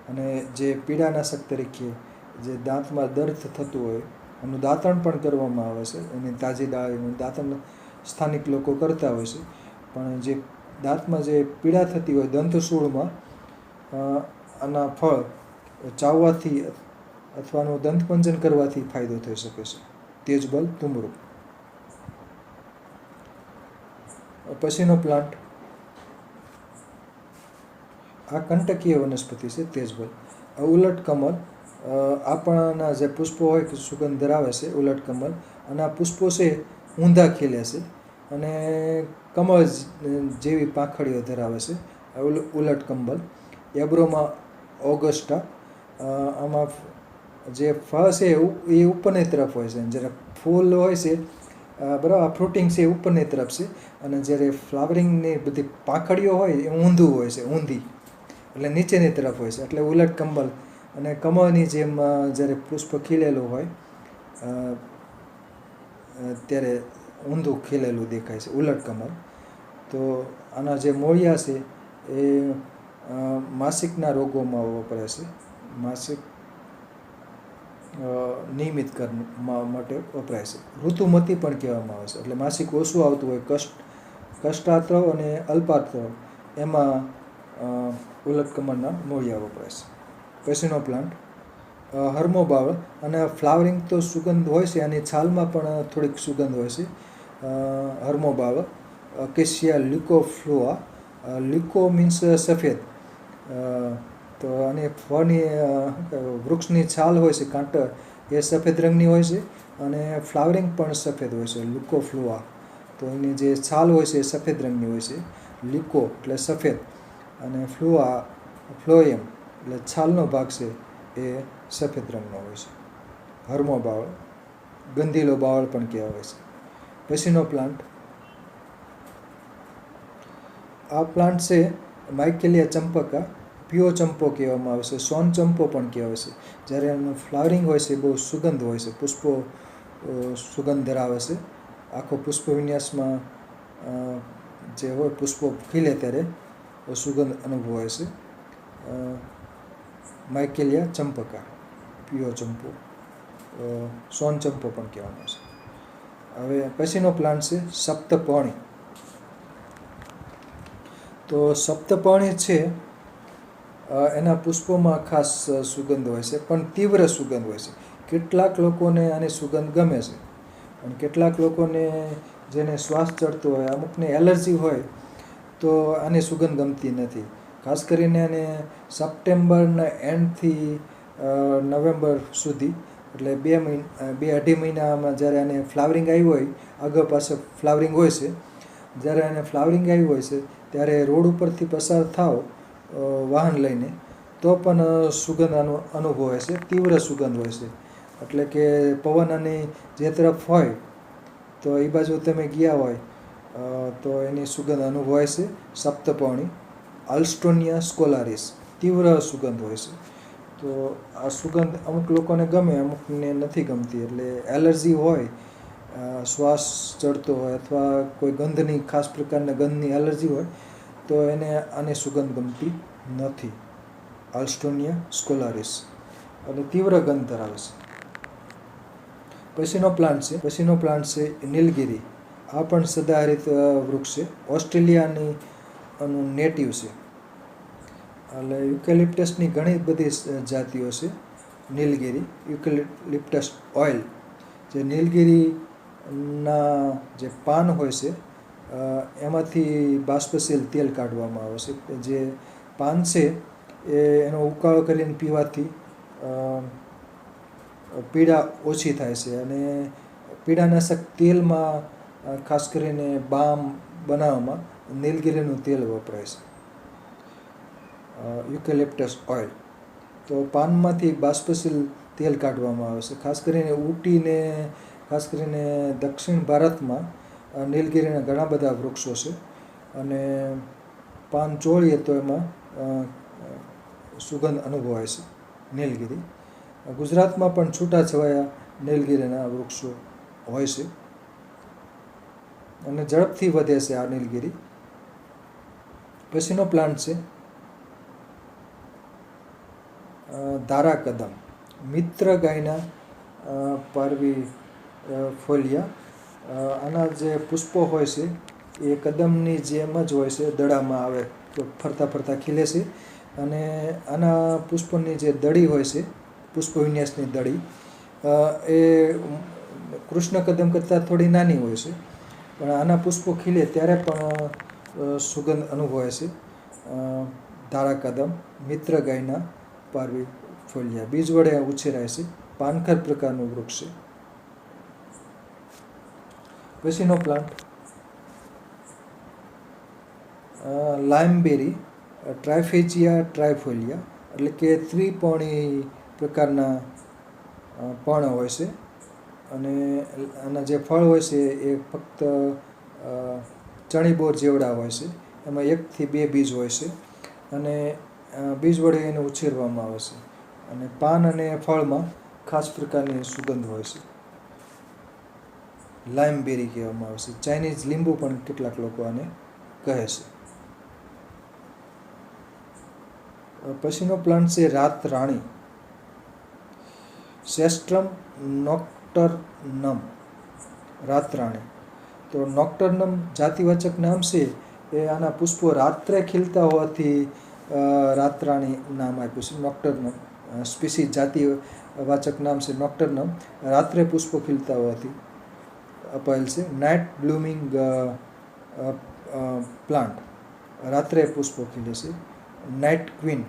અને જે પીડાનાશક તરીકે જે દાંતમાં દર્દ થતું હોય એનું દાંતણ પણ કરવામાં આવે છે. એની તાજી દાળનું દાંતણ સ્થાનિક લોકો કરતા હોય છે. પણ જે દાંતમાં જે પીડા થતી હોય દંતશૂળમાં, આના ફળ ચાવવાથી અથવા આનું દંતમંજન કરવાથી ફાયદો થઈ શકે છે. તેજબલ, તુમરૂ. પછીનો પ્લાન્ટ આ કંટકીય વનસ્પતિ છે તેજબલ. ઉલટ કમલ, આપણાના જે પુષ્પો હોય કે સુગંધ ધરાવે છે, ઉલટ કમલ. અને આ પુષ્પો છે ઊંધા ખીલે છે અને કમળ જેવી પાંખડીઓ ધરાવે છે. ઉલટ કમલ. એબ્રોમા ઓગસ્ટા, આમાં જે ફળ છે એ ઉપરની તરફ હોય છે, જ્યારે ફૂલ હોય છે બરાબર, ફ્રૂટિંગ છે એ ઉપરની તરફ છે અને જ્યારે ફ્લાવરિંગની બધી પાંખડીઓ હોય એ ઊંધું હોય છે, ઊંધી એટલે નીચેની તરફ હોય છે એટલે ઉલટ કમલ. અને કમળની જેમ જ્યારે પુષ્પ ખીલેલું હોય ત્યારે ઊંધું ખીલેલું દેખાય છે, ઉલટ કમળ. તો આના જે મૂળિયા છે એ માસિકના રોગોમાં વપરાય છે, માસિક નિયમિત કરવા માટે વપરાય છે. ઋતુમતી પણ કહેવામાં આવે છે એટલે માસિક ઓછું આવતું હોય, કષ્ટાત્રવ અને અલ્પાત્રવ એમાં ઉલટ કમળના મૂળિયા વપરાય છે. પછીનો પ્લાન્ટ હર્મોબાવળ. અને ફ્લાવરિંગ તો સુગંધ હોય છે, આની છાલમાં પણ થોડીક સુગંધ હોય છે. હર્મોબાવળ, અકેશિયા લ્યુકોફ્લુઆ. લ્યુકો મીન્સ સફેદ. તો આની ફળની વૃક્ષની છાલ હોય છે, કાંટા, એ સફેદ રંગની હોય છે અને ફ્લાવરિંગ પણ સફેદ હોય છે, લ્યુકોફ્લુઆ. તો એની જે છાલ હોય છે એ સફેદ રંગની હોય છે. લ્યુકો એટલે સફેદ અને ફ્લોએમ એટલે છાલનો ભાગ છે એ સફેદ રંગનો હોય છે. હર્મોબાવળ, ગંધીલો બાવળ પણ કહેવાય છે. પછીનો પ્લાન્ટ આ પ્લાન્ટ છે માઇકેલિયા ચંપકા, પીળો ચંપો કહેવામાં આવે છે, સોન ચંપો પણ કહેવાય છે. જ્યારે એનું ફ્લાવરિંગ હોય છે બહુ સુગંધ હોય છે, પુષ્પો સુગંધ ધરાવે છે. આખો પુષ્પ વિન્યાસમાં જે હોય પુષ્પો ખીલે ત્યારે સુગંધ અનુભવાય છે. માઇકેલિયા ચંપકા, પીળો ચંપો, સોન ચંપો પણ કહેવામાં આવે છે. હવે પછીનો પ્લાન્ટ છે સપ્તપર્ણી. તો સપ્તપર્ણી છે એના પુષ્પોમાં ખાસ સુગંધ હોય છે, પણ તીવ્ર સુગંધ હોય છે. કેટલાક લોકોને આની સુગંધ ગમે છે અને કેટલાક લોકોને જેને શ્વાસ ચડતો હોય, અમુકને એલર્જી હોય તો આની સુગંધ ગમતી નથી. ખાસ કરીને આને સપ્ટેમ્બરના એન્ડથી નવેમ્બર સુધી, એટલે 2-2.5 મહિનામાં જ્યારે આને ફ્લાવરિંગ આવ્યું હોય, આગળ પાછળ ફ્લાવરિંગ હોય છે, જ્યારે આને ફ્લાવરિંગ આવ્યું હોય છે ત્યારે રોડ ઉપરથી પસાર થાવ વાહન લઈને તો પણ સુગંધ અનુભવાય છે, તીવ્ર સુગંધ હોય છે. એટલે કે પવન આની જે તરફ હોય તો એ બાજુ તમે ગયા હોય તો એની સુગંધ અનુભવાય છે. સપ્તપર્ણી, આલ્સ્ટોનિયા સ્કોલારિસ, તીવ્ર સુગંધ હોય છે. તો આ સુગંધ અમુક લોકોને ગમે, અમુકને નથી ગમતી. એટલે એલર્જી હોય, શ્વાસ ચડતો હોય અથવા કોઈ ગંધની ખાસ પ્રકારના ગંધની એલર્જી હોય તો એને આની સુગંધ ગમતી નથી. આલ્સ્ટોનિયા સ્કોલારિસ અને તીવ્ર ગંધ ધરાવે છે. પછીનો પ્લાન્ટ છે નીલગિરી. આ પણ સદાહરિત વૃક્ષ છે, ઓસ્ટ્રેલિયાની નેટિવ છે. એટલે યુકેલિપ્ટસની ઘણી બધી જાતિઓ છે. નીલગિરી, યુકેલિપ્ટસ ઓઇલ, જે નીલગિરીના જે પાન હોય છે એમાંથી બાષ્પશીલ તેલ કાઢવામાં આવે છે. જે પાન છે એનો ઉકાળો કરીને પીવાથી પીડા ઓછી થાય છે. અને પીડાનાશક તેલમાં ખાસ કરીને બામ બનાવવામાં નીલગિરીનું તેલ વપરાય છે, યુકેલિપ્ટસ ઓઇલ. તો પાનમાંથી બાષ્પશીલ તેલ કાઢવામાં આવે છે. ખાસ કરીને ઊટીને, ખાસ કરીને દક્ષિણ ભારતમાં નીલગિરીના ઘણા બધા વૃક્ષો છે અને પાન ચોળીએ તો એમાં સુગંધ અનુભવાય છે નીલગિરી. ગુજરાતમાં પણ છૂટાછવાયા નીલગિરીના વૃક્ષો હોય છે અને ઝડપથી વધે છે આ નીલગિરી. પછીનો પ્લાન્ટ છે ધારાકદમ, મિત્ર ગાયના પાર્વિફોલિયા. આના જે પુષ્પો હોય છે એ કદમની જેમ જ હોય છે, દડામાં આવે તો ફરતા ફરતા ખીલે છે. અને આના પુષ્પોની જે દડી હોય છે, પુષ્પ વિન્યાસની દડી, એ કૃષ્ણ કદમ કરતાં થોડી નાની હોય છે, પણ આના પુષ્પો ખીલે ત્યારે પણ સુગંધ અનુભવાય છે. ધારાકદમ, મિત્ર ગાયના પાર્વિફોલિયા, બીજ વડે ઉછેરાય છે, પાનખર પ્રકારનું વૃક્ષ છે. પછીનો પ્લાન્ટ લાઇમબેરી, ટ્રાઇફેચિયા ટ્રાઇફોલિયા, એટલે કે ત્રિપર્ણી પ્રકારના પર્ણ હોય છે. અને આના જે ફળ હોય છે એ ફક્ત ચણીબોર જેવડા હોય છે. એમાં 1 થી 2 બીજ હોય છે અને બીજ વડે એને ઉછેરવામાં આવે છે. અને પાન અને ફળમાં ખાસ પ્રકારની સુગંધ હોય છે. લાઇમબેરી કહેવામાં આવે છે. ચાઇનીઝ લીંબુ પણ કેટલાક લોકો આને કહે છે. પછીનો પ્લાન્ટ છે રાતરાણી, સેસ્ટ્રમ નોક્ટર્નમ, રાતરાણી. તો નોક્ટર્નમ જાતિવાચક નામ છે એ આના પુષ્પો રાત્રે ખીલતા હોવાથી રાતરાણી નામ આપ્યું છે. નોક્ટર્નમ સ્પીસીસ જાતિવાચક નામ છે નોક્ટર્નમ, રાત્રે પુષ્પો ખીલતા હોવાથી અપાયેલ છે. નાઇટ બ્લૂમિંગ પ્લાન્ટ, રાત્રે પુષ્પો ખીલે છે. નાઇટ ક્વીન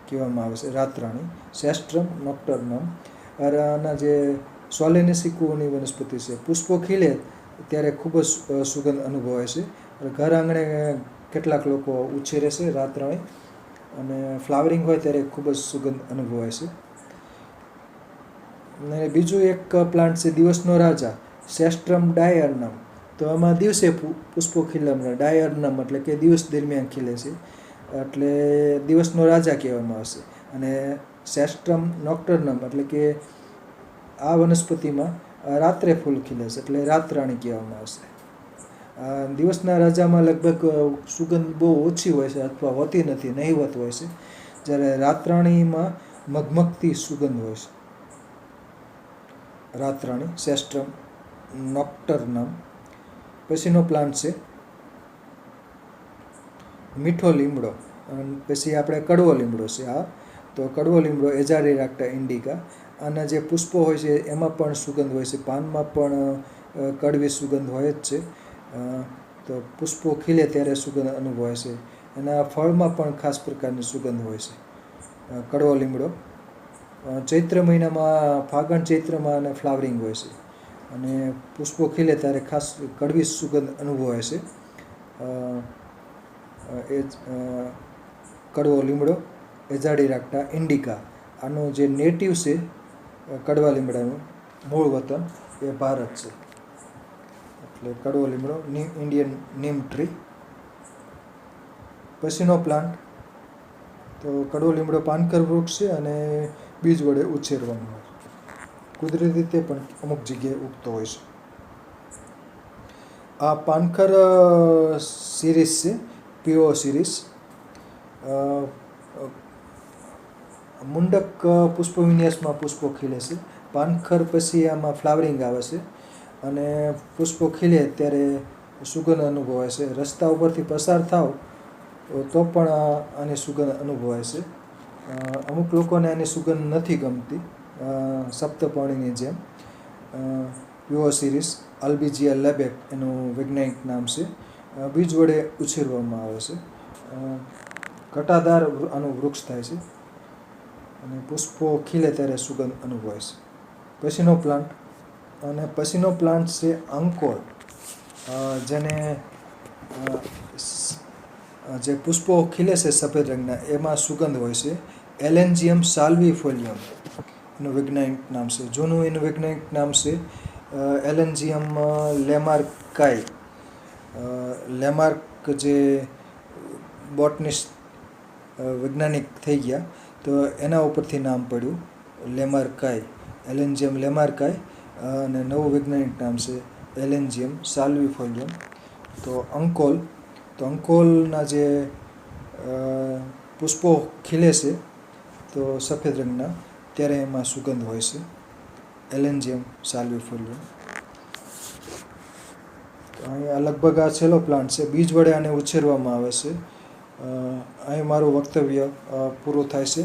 કહેવામાં આવે છે રાતરાણી, સેસ્ટ્રમ નોક્ટર્નમ. આના જે સોલેનેસિકુની વનસ્પતિ છે, પુષ્પો ખીલે ત્યારે ખૂબ જ સુગંધ અનુભવાય છે. ઘર આંગણે કેટલાક લોકો ઉછેરે છે રાતરાણી, અને ફ્લાવરિંગ હોય ત્યારે ખૂબ જ સુગંધ અનુભવાય છે. અને બીજું એક પ્લાન્ટ છે દિવસનો રાજા, સેસ્ટ્રમ ડાયર્નમ, તો આમાં દિવસે પુષ્પો ખીલવામાં ડાયર્નમ એટલે કે દિવસ દરમિયાન ખીલે છે, એટલે દિવસનો રાજા કહેવામાં આવશે. અને સેસ્ટ્રમ નોક્ટર્નમ એટલે કે આ વનસ્પતિમાં રાત્રે ફૂલ ખીલે છે, એટલે રાતરાણી કહેવામાં આવશે. દિવસના રાજામાં લગભગ સુગંધ બહુ ઓછી હોય છે અથવા હોતી નથી, નહિવત હોય છે, જ્યારે રાતરાણીમાં મગમગતી સુગંધ હોય છે. રાતરાણી સેસ્ટ્રમ નોક્ટર્નમ. પછીનો પ્લાન્ટ છે મીઠો લીમડો. પછી આપણે કડવો લીમડો છે આ. તો કડવો લીમડો એઝાડિરાક્ટા ઇન્ડિકા. આના જે પુષ્પો હોય છે એમાં પણ સુગંધ હોય છે, પાનમાં પણ કડવી સુગંધ હોય જ છે. તો પુષ્પો ખીલે ત્યારે સુગંધ અનુભવાય છે. એના ફળમાં પણ ખાસ પ્રકારની સુગંધ હોય છે. કડવો લીમડો ચૈત્ર મહિનામાં, ફાગણ ચૈત્રમાં અને ફ્લાવરિંગ હોય છે, અને પુષ્પો ખીલે ત્યારે ખાસ કડવી સુગંધ અનુભવાય છે. એ જ કડવો લીમડો એઝાડિરાક્ટા ઇન્ડિકા. આનું જે નેટિવ છે કડવા લીમડાનું મૂળ વતન એ ભારત છે, એટલે કડવો લીમડો ઇન્ડિયન નીમ ટ્રી. પછીનો પ્લાન્ટ તો કડવો લીમડો પાનખર વૃક્ષ છે અને બીજ વડે ઉછેરવામાં આવે છે. કુદરતી રીતે પણ અમુક જગ્યાએ ઉગતો હોય છે. આ પાનખર સિરીઝ છે, પીઓ સિરીઝ. મુંડક પુષ્પ વિન્યાસમાં પુષ્પો ખીલે છે. પાનખર પછી આમાં ફ્લાવરિંગ આવે છે, અને પુષ્પો ખીલે ત્યારે સુગંધ અનુભવાય છે. રસ્તા ઉપરથી પસાર થાવ તો પણ આની સુગંધ અનુભવાય છે. અમુક લોકોને આની સુગંધ નથી ગમતી, સપ્તપર્ણીની જેમ. પીઓ સિરીઝ અલ્બિજિયા લેબેક એનું વૈજ્ઞાનિક નામ છે. બીજ વડે ઉછેરવામાં આવે છે. ઘટાદાર આનું વૃક્ષ થાય છે, અને પુષ્પો ખીલે ત્યારે સુગંધ અનુભવાય છે. પછીનો પ્લાન્ટ છે અંકોલ. જેને જે પુષ્પો ખીલે છે સફેદ રંગના એમાં સુગંધ હોય છે. એલેન્જિયમ સાલ્વિફોલિયમ એનું વૈજ્ઞાનિક નામ છે. જૂનું એનું વૈજ્ઞાનિક નામ છે એલેન્જિયમ લેમાર્કાઈ. લેમાર્ક જે બોટનિસ્ટ વૈજ્ઞાનિક થઈ ગયા, તો એના ઉપરથી નામ પડ્યું લેમાર્કાઈ, એલેન્જિયમ લેમાર્કાઈ. અને નવું વૈજ્ઞાનિક નામ છે એલેન્જિયમ સાલ્વિફોલિયમ. તો અંકોલના જે પુષ્પો ખીલે છે તો સફેદ રંગના, ત્યારે એમાં સુગંધ હોય છે, એલેન્જિયમ સાલ્વિફોલિયમ. અહીંયા લગભગ આ છેલ્લો પ્લાન્ટ છે, બીજ વડે આને ઉછેરવામાં આવે છે. અહીં મારું વક્તવ્ય પૂરું થાય છે.